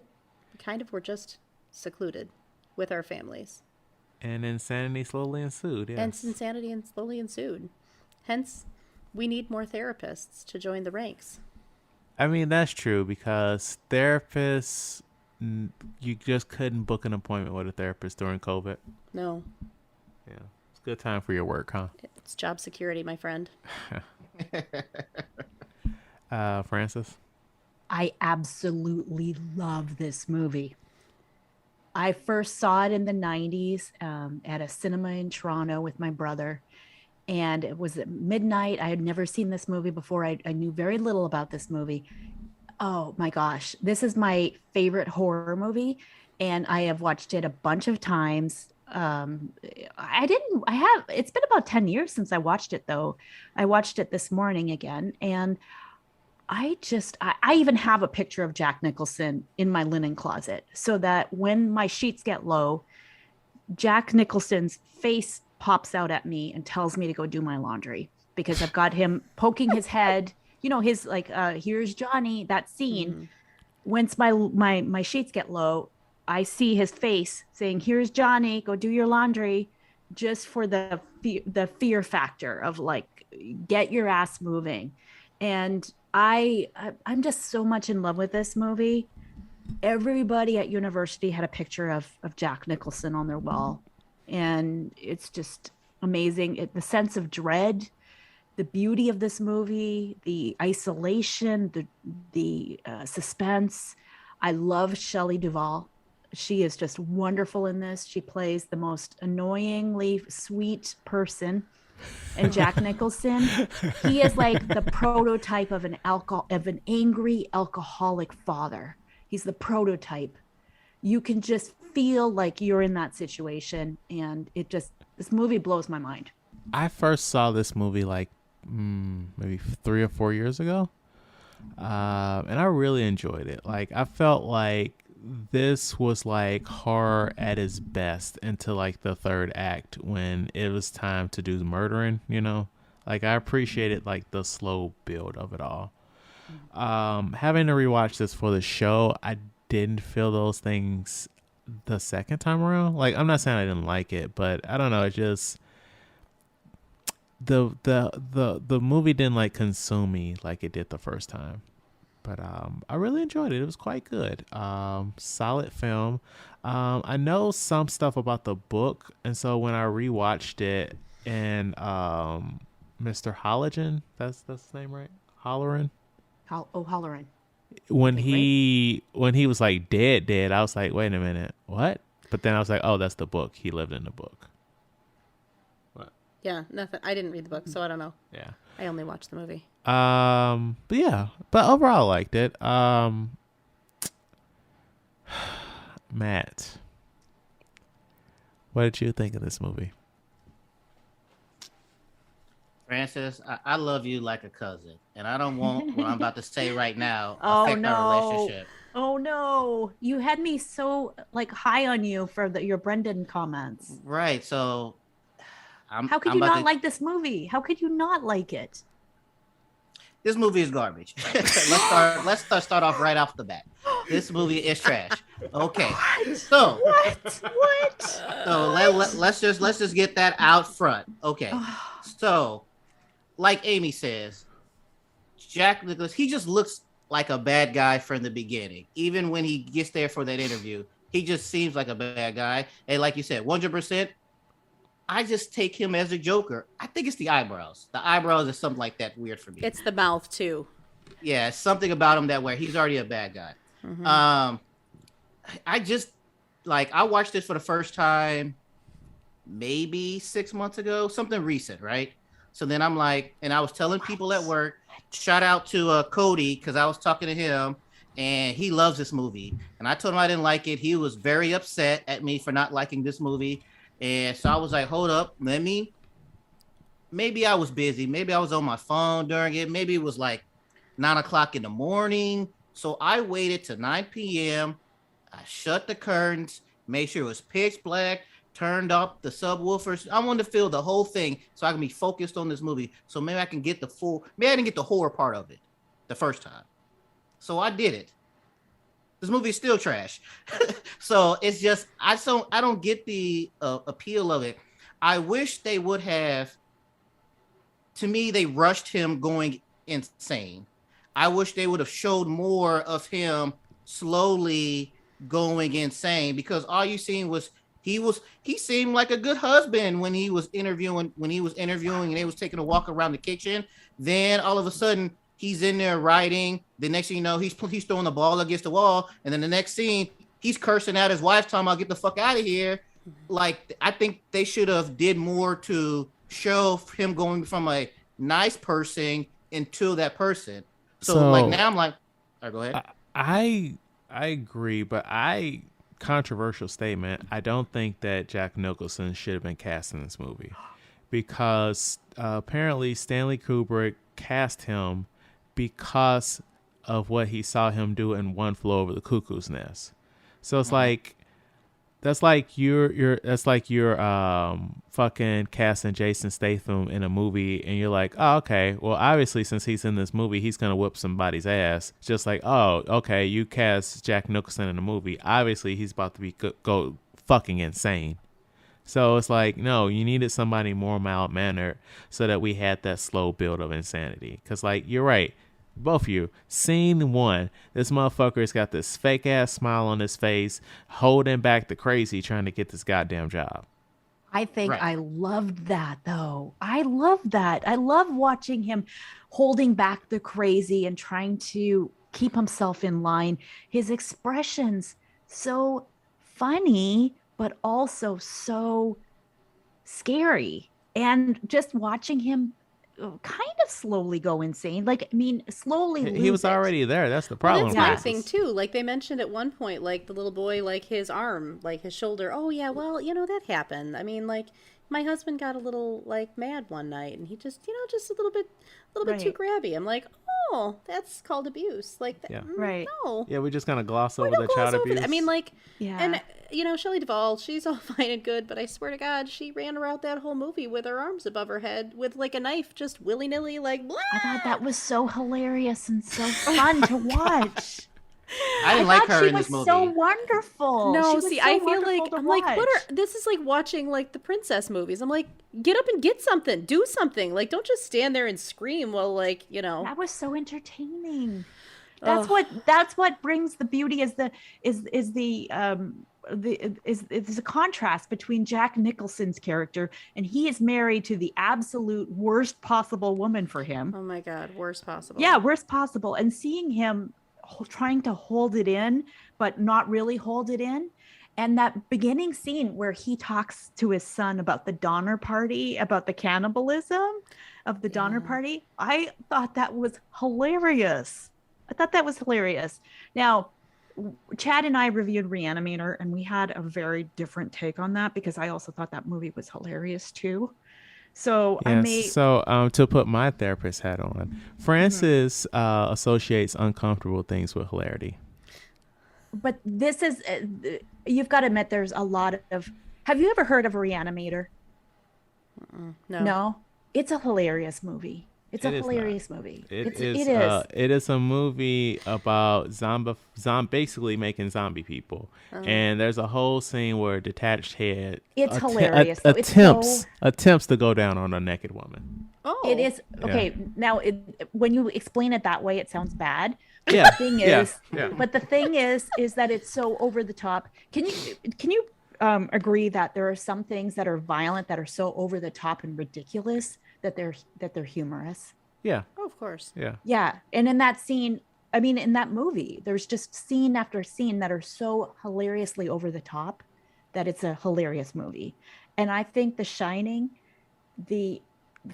We kind of were just secluded with our families. And insanity slowly ensued, yes. And insanity slowly ensued. Hence, we need more therapists to join the ranks. I mean, that's true because therapists, you just couldn't book an appointment with a therapist during COVID. No. Yeah. It's a good time for your work, huh? It's job security, my friend. Francis? I absolutely love this movie. I first saw it in the 90s at a cinema in Toronto with my brother. And it was at midnight. I had never seen this movie before. I knew very little about this movie. Oh my gosh. This is my favorite horror movie. And I have watched it a bunch of times. It's been about 10 years since I watched it though. I watched it this morning again. And I even have a picture of Jack Nicholson in my linen closet so that when my sheets get low, Jack Nicholson's face pops out at me and tells me to go do my laundry because I've got him poking his head, you know, his like, here's Johnny, that scene. Mm-hmm. Once my sheets get low, I see his face saying, here's Johnny, go do your laundry, just for the fear factor of like, get your ass moving. And I'm just so much in love with this movie. Everybody at university had a picture of Jack Nicholson on their wall. And it's just amazing. The sense of dread, the beauty of this movie, the isolation, the suspense. I love Shelley Duvall. She is just wonderful in this. She plays the most annoyingly sweet person. And Jack Nicholson, he is like the prototype of an angry alcoholic father. He's the prototype. You can just feel like you're in that situation, and this movie blows my mind. I first saw this movie like maybe 3 or 4 years ago, and I really enjoyed it. Like I felt like this was like horror at its best until like the third act when it was time to do the murdering, you know. Like I appreciated like the slow build of it all. Having to rewatch this for the show, I didn't feel those things the second time around. Like I'm not saying I didn't like it, but I don't know, it just the movie didn't like consume me like it did the first time. But I really enjoyed it. It was quite good. Solid film. I know some stuff about the book, and so when I rewatched it, and Mr. Holligan, that's his name, right? Holleran. Holleran. When he was like dead, I was like, wait a minute, what? But then I was like, oh, that's the book. He lived in the book. What? Yeah, nothing. I didn't read the book, so I don't know. Yeah. I only watched the movie. But overall I liked it. Matt, what did you think of this movie? Francis, I love you like a cousin, and I don't want what I'm about to say right now affect our relationship. Oh no, you had me so like high on you for your Brendan comments. Right, so how could you not like this movie? How could you not like it? This movie is garbage. Let's start off right off the bat. This movie is trash. Okay. So What? So let's just get that out front. Okay. So, like Amy says, Jack Nicholson, he just looks like a bad guy from the beginning. Even when he gets there for that interview, he just seems like a bad guy. And like you said, 100%, I just take him as a Joker. I think it's the eyebrows. The eyebrows is something like that weird for me. It's the mouth too. Yeah, something about him that way. He's already a bad guy. Mm-hmm. I just I watched this for the first time maybe 6 months ago, something recent, right? So then I'm like, and I was telling people at work, shout out to Cody, because I was talking to him and he loves this movie. And I told him I didn't like it. He was very upset at me for not liking this movie. And so I was like, hold up, maybe I was busy. Maybe I was on my phone during it. Maybe it was like 9 o'clock in the morning. So I waited till 9 p.m. I shut the curtains, made sure it was pitch black, turned off the subwoofers. I wanted to feel the whole thing so I can be focused on this movie. So maybe I can get maybe I didn't get the horror part of it the first time. So I did it. This movie is still trash. So it's just, I don't get the appeal of it. I wish they would have, to me, they rushed him going insane. I wish they would have showed more of him slowly going insane, because all you seen was he seemed like a good husband when he was interviewing and they was taking a walk around the kitchen. Then all of a sudden he's in there writing. The next thing you know, he's throwing the ball against the wall, and then the next scene he's cursing out his wife, talking about get the fuck out of here. Like, I think they should have did more to show him going from a nice person into that person. So like now I'm like, all right, go ahead. I agree, but controversial statement. I don't think that Jack Nicholson should have been cast in this movie, because apparently Stanley Kubrick cast him because of what he saw him do in One Flew Over the Cuckoo's Nest. So it's like, that's like you're fucking casting Jason Statham in a movie, and you're like, oh, okay, well, obviously since he's in this movie, he's gonna whip somebody's ass. Just like, oh, okay, you cast Jack Nicholson in a movie, obviously he's about to be go fucking insane. So it's like, no, you needed somebody more mild-mannered so that we had that slow build of insanity. Because, like, you're right. Both of you, scene one, this motherfucker's got this fake ass smile on his face, holding back the crazy, trying to get this goddamn job. I think I loved that, though. I love that. I love watching him holding back the crazy and trying to keep himself in line. His expressions, so funny, but also so scary. And just watching him kind of slowly go insane. Like, I mean, slowly. He was already there. That's the problem. Well, that's my thing too. Like, they mentioned at one point, like, the little boy, like, his arm, like his shoulder. Oh yeah, well, that happened. I mean, like, my husband got a little, like, mad one night, and he just, just a little bit too grabby. I'm like, oh, that's called abuse. Like, no. Yeah, we just kind of gloss over the child abuse. I mean, like, and Shelley Duvall, she's all fine and good, but I swear to God, she ran around that whole movie with her arms above her head with, like, a knife, just willy-nilly, like, blah! I thought that was so hilarious and so fun to watch. I didn't like her in this movie. She was so wonderful. No, see, I feel like, I'm like, this is like watching, like, the princess movies. I'm like, get up and get something, do something. Like, don't just stand there and scream while, like, That was so entertaining. That's what brings the beauty, is the contrast between Jack Nicholson's character, and he is married to the absolute worst possible woman for him. Oh my God, worst possible. Yeah, worst possible. And seeing him trying to hold it in, but not really hold it in. And that beginning scene where he talks to his son about the Donner Party, about the cannibalism of the Donner Party, I thought that was hilarious. Now, Chad and I reviewed Reanimator, and we had a very different take on that, because I also thought that movie was hilarious too. So to put my therapist hat on, Francis associates uncomfortable things with hilarity. But this is, you've got to admit, there's a lot of. Have you ever heard of Reanimator? No. No, it's a hilarious movie. It's It a is hilarious movie. It It is. is. It is a movie about basically making zombie people. And there's a whole scene where Detached Head It's hilarious. Though. It's attempts to go down on a naked woman. Oh, It is okay. Now, when you explain it that way, it sounds bad. Yeah. The thing is, but the thing is that it's so over the top. Can you agree that there are some things that are violent that are so over the top and ridiculous that they're humorous? Yeah. Oh, of course. Yeah. Yeah, and in that scene, I mean, in that movie, there's just scene after scene that are so hilariously over the top that it's a hilarious movie. And I think The Shining, the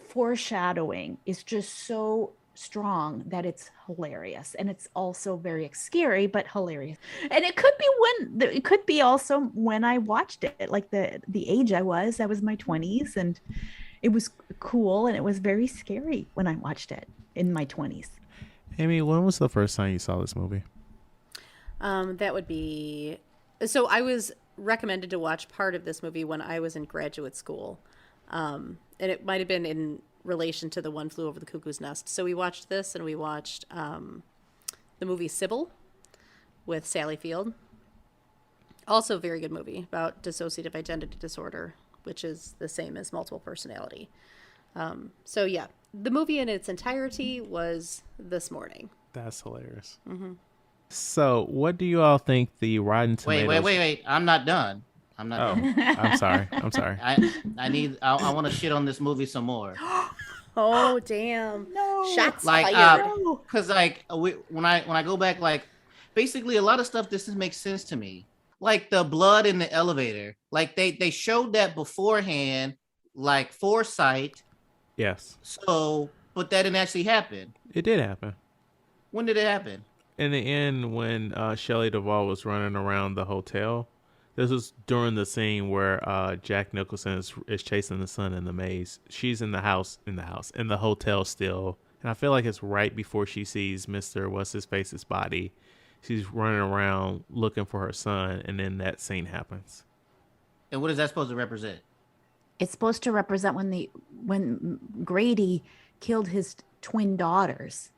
foreshadowing is just so strong that it's hilarious, and it's also very scary but hilarious. And it could be also when I watched it, like the age I was my 20s, and it was cool, and it was very scary when I watched it in my 20s. Amy, when was the first time you saw this movie? That would be. So I was recommended to watch part of this movie when I was in graduate school. And it might have been in relation to The One Flew Over the Cuckoo's Nest. So we watched this, and we watched the movie Sybil with Sally Field. Also a very good movie about dissociative identity disorder, which is the same as multiple personality. So yeah, the movie in its entirety was this morning. That's hilarious. Mm-hmm. So what do you all think the Rotten Tomatoes... Wait. I'm not done. Done. I'm sorry. I want to shit on this movie some more. Oh damn! No, Shots Like, fired. because when I go back, like, basically a lot of stuff doesn't make sense to me. Like the blood in the elevator, like they showed that beforehand, like foresight. Yes. So, but that didn't actually happen. It did happen. When did it happen? In the end, when Shelley Duvall was running around the hotel, this was during the scene where Jack Nicholson is chasing the son in the maze. She's in the hotel still. And I feel like it's right before she sees Mr. What's-His-Face's body. She's running around looking for her son, and then that scene happens. And what is that supposed to represent? it's supposed to represent when Grady killed his twin daughters,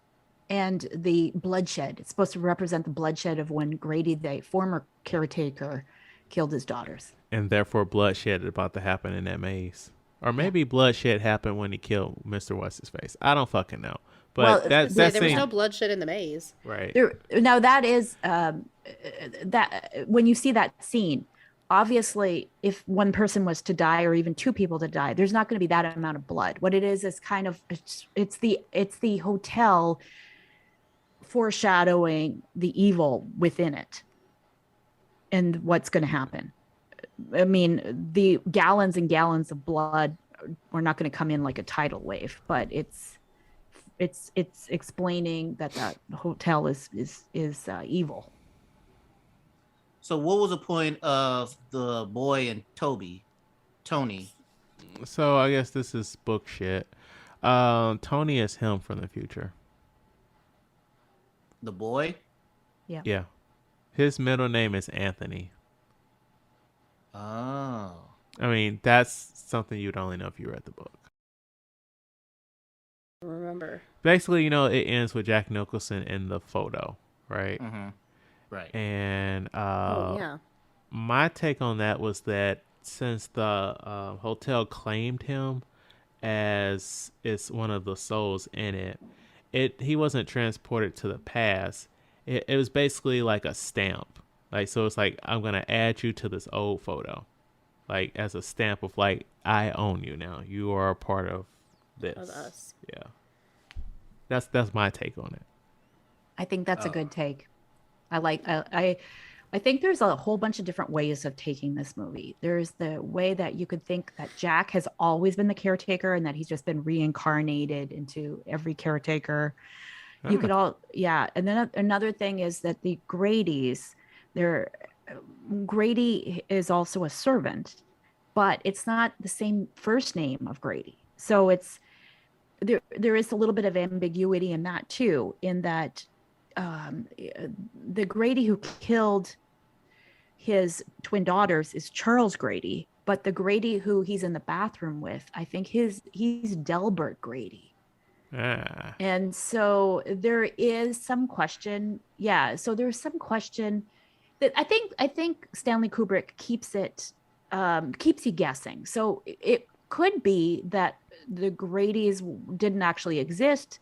and the bloodshed. It's supposed to represent the bloodshed of when Grady, the former caretaker, killed his daughters. And therefore bloodshed about to happen in that maze. Or maybe bloodshed happened when he killed Mr. What's-His-Face. I don't fucking know. But there was no bloodshed in the maze. Right. Now that is that when you see that scene, obviously if one person was to die or even two people to die, there's not going to be that amount of blood. What it is kind of it's the hotel foreshadowing the evil within it and what's going to happen. I mean, the gallons and gallons of blood are not going to come in like a tidal wave, but it's explaining that the hotel is evil. So what was the point of the boy and Tony? So I guess this is book shit. Tony is him from the future. The boy? Yeah. His middle name is Anthony. Oh. I mean, that's something you'd only know if you read the book. Remember. Basically, it ends with Jack Nicholson in the photo, right? Mm-hmm. Right. And yeah. my take on that was that since the hotel claimed him as it's one of the souls in it, he wasn't transported to the past. It was basically like a stamp. Like, so it's like, I'm going to add you to this old photo. Like, as a stamp of like, I own you now. You are a part of this. Of us. Yeah. That's my take on it. I think that's a good take. I think there's a whole bunch of different ways of taking this movie. There's the way that you could think that Jack has always been the caretaker and that he's just been reincarnated into every caretaker. You could and then another thing is that the Gradys, Grady is also a servant, but it's not the same first name of Grady. So it's there is a little bit of ambiguity in that too, in that the Grady who killed his twin daughters is Charles Grady, but the Grady who he's in the bathroom with, I think he's Delbert Grady. Ah. And so there is some question. Yeah. So there's some question that I think Stanley Kubrick keeps you guessing. So it could be that the Grady's didn't actually exist,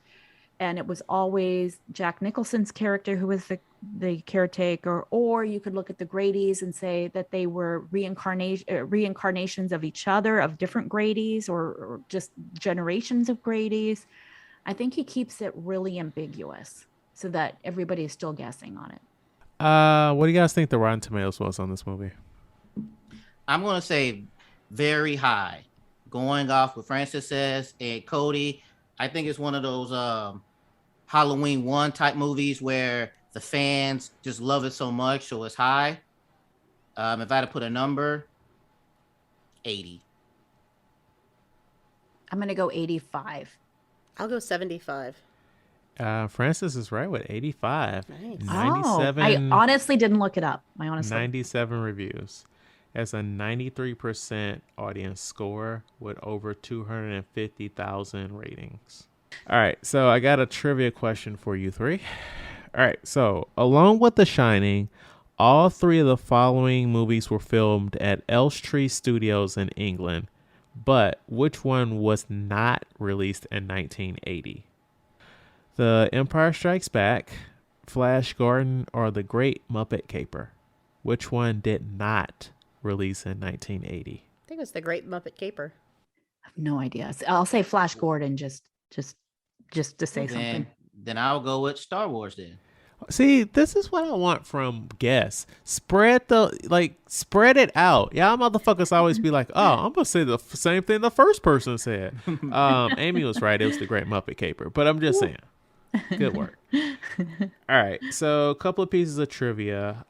and it was always Jack Nicholson's character who was the caretaker, or you could look at the Grady's and say that they were reincarnations of each other, of different Grady's, or just generations of Grady's. I think he keeps it really ambiguous so that everybody is still guessing on it. What do you guys think the Rotten Tomatoes was on this movie? I'm going to say very high. Going off what Francis says and Cody, I think it's one of those Halloween 1 type movies where the fans just love it so much, so it's high. If I had to put a number, 80. I'm going to go 85. I'll go 75. Francis is right with 85. Nice. 97. I honestly didn't look it up. 97 reviews. As a 93% audience score with over 250,000 ratings. All right, so I got a trivia question for you three. All right, so along with The Shining, all three of the following movies were filmed at Elstree Studios in England, but which one was not released in 1980? The Empire Strikes Back, Flash Gordon, or The Great Muppet Caper? Which one did not release in 1980? I think it was The Great Muppet Caper. I have no idea. I'll say Flash Gordon just to say something. Then I'll go with Star Wars then. See, this is what I want from guests. Spread it out. Y'all motherfuckers always be like, oh, I'm going to say the same thing the first person said. Amy was right. It was The Great Muppet Caper. But I'm just saying. Good work. All right. So a couple of pieces of trivia.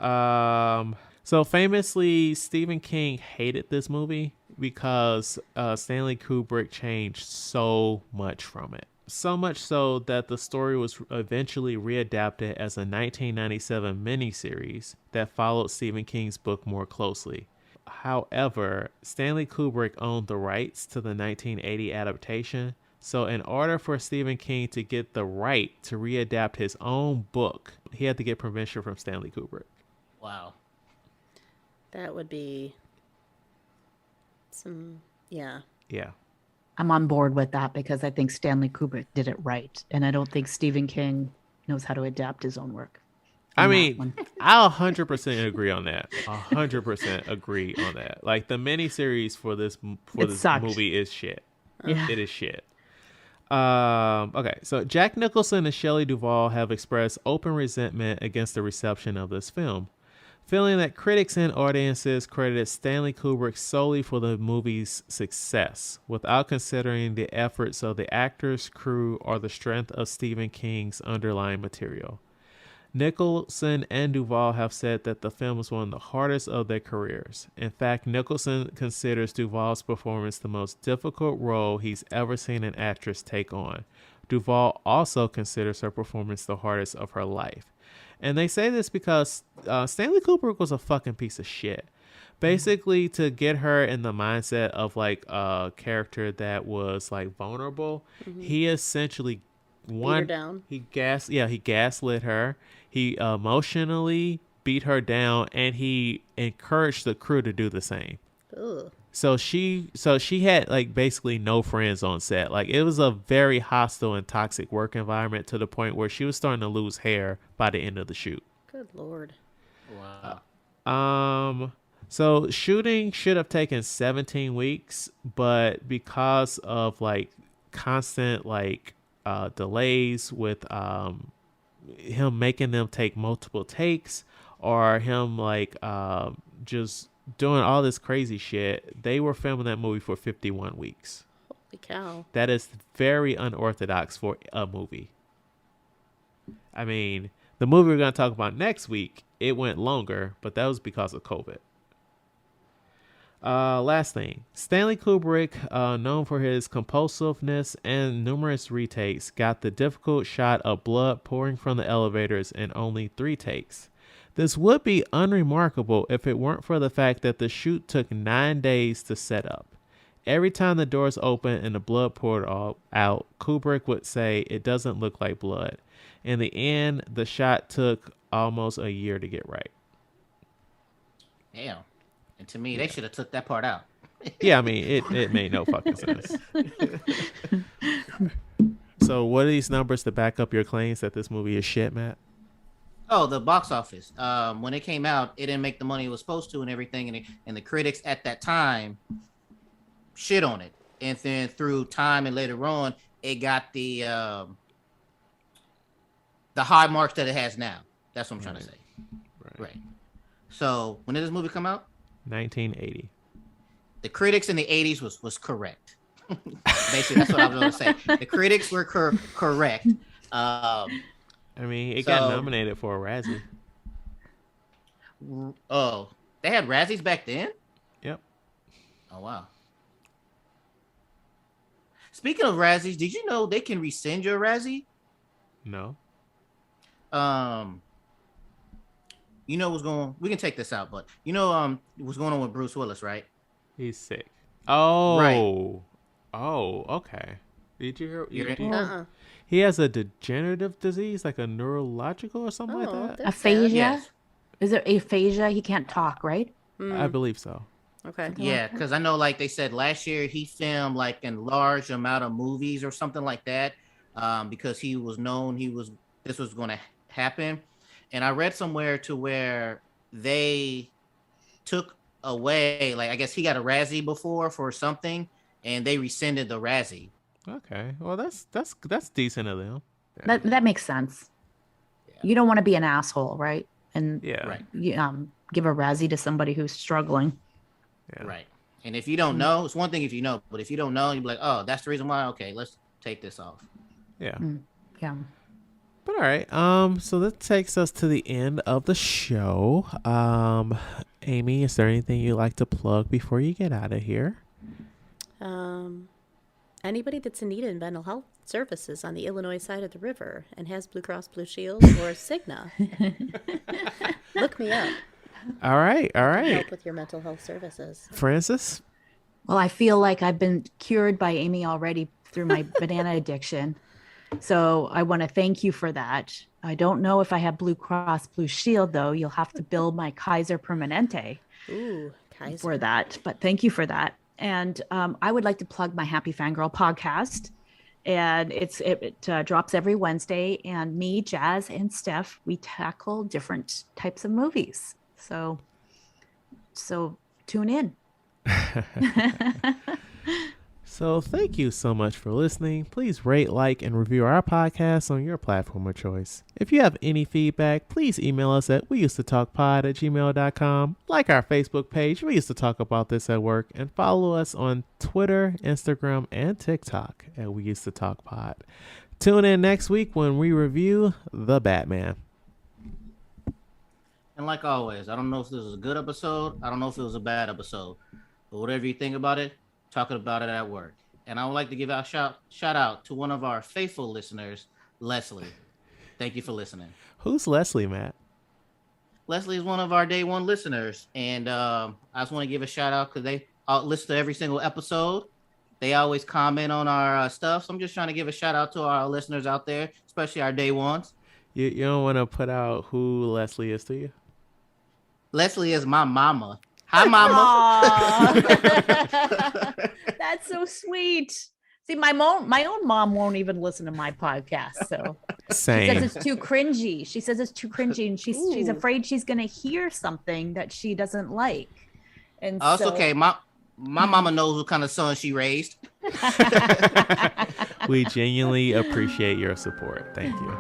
So famously, Stephen King hated this movie because Stanley Kubrick changed so much from it. So much so that the story was eventually readapted as a 1997 miniseries that followed Stephen King's book more closely. However, Stanley Kubrick owned the rights to the 1980 adaptation, so in order for Stephen King to get the right to readapt his own book, he had to get permission from Stanley Kubrick. Wow. That would be yeah. I'm on board with that because I think Stanley Kubrick did it right. And I don't think Stephen King knows how to adapt his own work. I mean, I'll 100% agree on that. 100% agree on that. Like, the miniseries for this movie is shit. Yeah. It is shit. Okay, so Jack Nicholson and Shelley Duvall have expressed open resentment against the reception of this film, feeling that critics and audiences credited Stanley Kubrick solely for the movie's success, without considering the efforts of the actors, crew, or the strength of Stephen King's underlying material. Nicholson and Duvall have said that the film was one of the hardest of their careers. In fact, Nicholson considers Duvall's performance the most difficult role he's ever seen an actress take on. Duvall also considers her performance the hardest of her life. And they say this because Stanley Kubrick was a fucking piece of shit. Basically, to get her in the mindset of like a character that was like vulnerable, he essentially Beat her down. He gaslit her. He emotionally beat her down, and he encouraged the crew to do the same. Ugh. So she had like basically no friends on set. Like, it was a very hostile and toxic work environment to the point where she was starting to lose hair by the end of the shoot. Good Lord. Wow. So shooting should have taken 17 weeks, but because of like constant like delays with him making them take multiple takes, or him like just doing all this crazy shit, they were filming that movie for 51 weeks. Holy cow. That is very unorthodox for a movie. I mean, the movie we're going to talk about next week, it went longer, but that was because of COVID. Last thing, Stanley Kubrick, known for his compulsiveness and numerous retakes, got the difficult shot of blood pouring from the elevators in only 3 takes. This would be unremarkable if it weren't for the fact that the shoot took 9 days to set up. Every time the doors open and the blood poured out, Kubrick would say, "It doesn't look like blood." In the end, the shot took almost a year to get right. Damn. And to me, they should have took that part out. Yeah, I mean, it made no fucking sense. So what are these numbers to back up your claims that this movie is shit, Matt? Oh, the box office. When it came out, it didn't make the money it was supposed to and everything. And the critics at that time shit on it. And then through time and later on, it got the high marks that it has now. That's what I'm trying to say. Right. So when did this movie come out? 1980. The critics in the 80s was correct. Basically, that's what I was going to say. The critics were correct. I mean, it got nominated for a Razzie. Oh, they had Razzies back then? Yep. Oh, wow. Speaking of Razzies, did you know they can rescind your Razzie? No. You know what's going on? We can take this out, but you know what's going on with Bruce Willis, right? He's sick. Oh. Right. Oh, okay. Did you hear? Uh-uh. He has a degenerative disease, like a neurological or something like that? Aphasia? Yes. Is it aphasia? He can't talk, right? I believe so. Okay. Yeah, because I know, like they said last year, he filmed like a large amount of movies or something like that, because he was known this was going to happen. And I read somewhere to where they took away, like I guess he got a Razzie before for something, and they rescinded the Razzie. Okay, well that's decent of them. That makes sense. Yeah. You don't want to be an asshole, right? And Yeah, Right. you, give a Razzie to somebody who's struggling. yeah. Right. And if you don't know, it's one thing if you know, but if you don't know, you'd be like, oh, that's the reason why. Okay, let's take this off. Yeah. Yeah. But all right, so that takes us to the end of the show. Amy, is there anything you'd like to plug before you get out of here? Anybody that's in need of mental health services on the Illinois side of the river and has Blue Cross Blue Shield or Cigna, look me up. All right. Help with your mental health services. Francis? Well, I feel like I've been cured by Amy already through my banana addiction. So I want to thank you for that. I don't know if I have Blue Cross Blue Shield, though. You'll have to bill my Kaiser Permanente for that. But thank you for that. And I would like to plug my Happy Fangirl podcast. And it drops every Wednesday. And me, Jazz, and Steph, we tackle different types of movies. So tune in. So thank you so much for listening. Please rate, like, and review our podcast on your platform of choice. If you have any feedback, please email us at weusedtotalkpod@gmail.com. Like our Facebook page, We Used to Talk About This at Work, and follow us on Twitter, Instagram, and TikTok at We Used to Talk Pod. Tune in next week when we review The Batman. And like always, I don't know if this was a good episode. I don't know if it was a bad episode. But whatever you think about it, talking about it at work. And I would like to give a shout out to one of our faithful listeners, Leslie. Thank you for listening. Who's Leslie, Matt? Leslie is one of our day one listeners. And I just want to give a shout out because they listen to every single episode. They always comment on our stuff. So I'm just trying to give a shout out to our listeners out there, especially our day ones. You don't want to put out who Leslie is to you? Leslie is my mama. Hi, Mama. That's so sweet. See, my own mom won't even listen to my podcast. So Same. she says it's too cringy. And she's afraid she's gonna hear something that she doesn't like. And oh, it's okay. My mama knows what kind of son she raised. We genuinely appreciate your support. Thank you.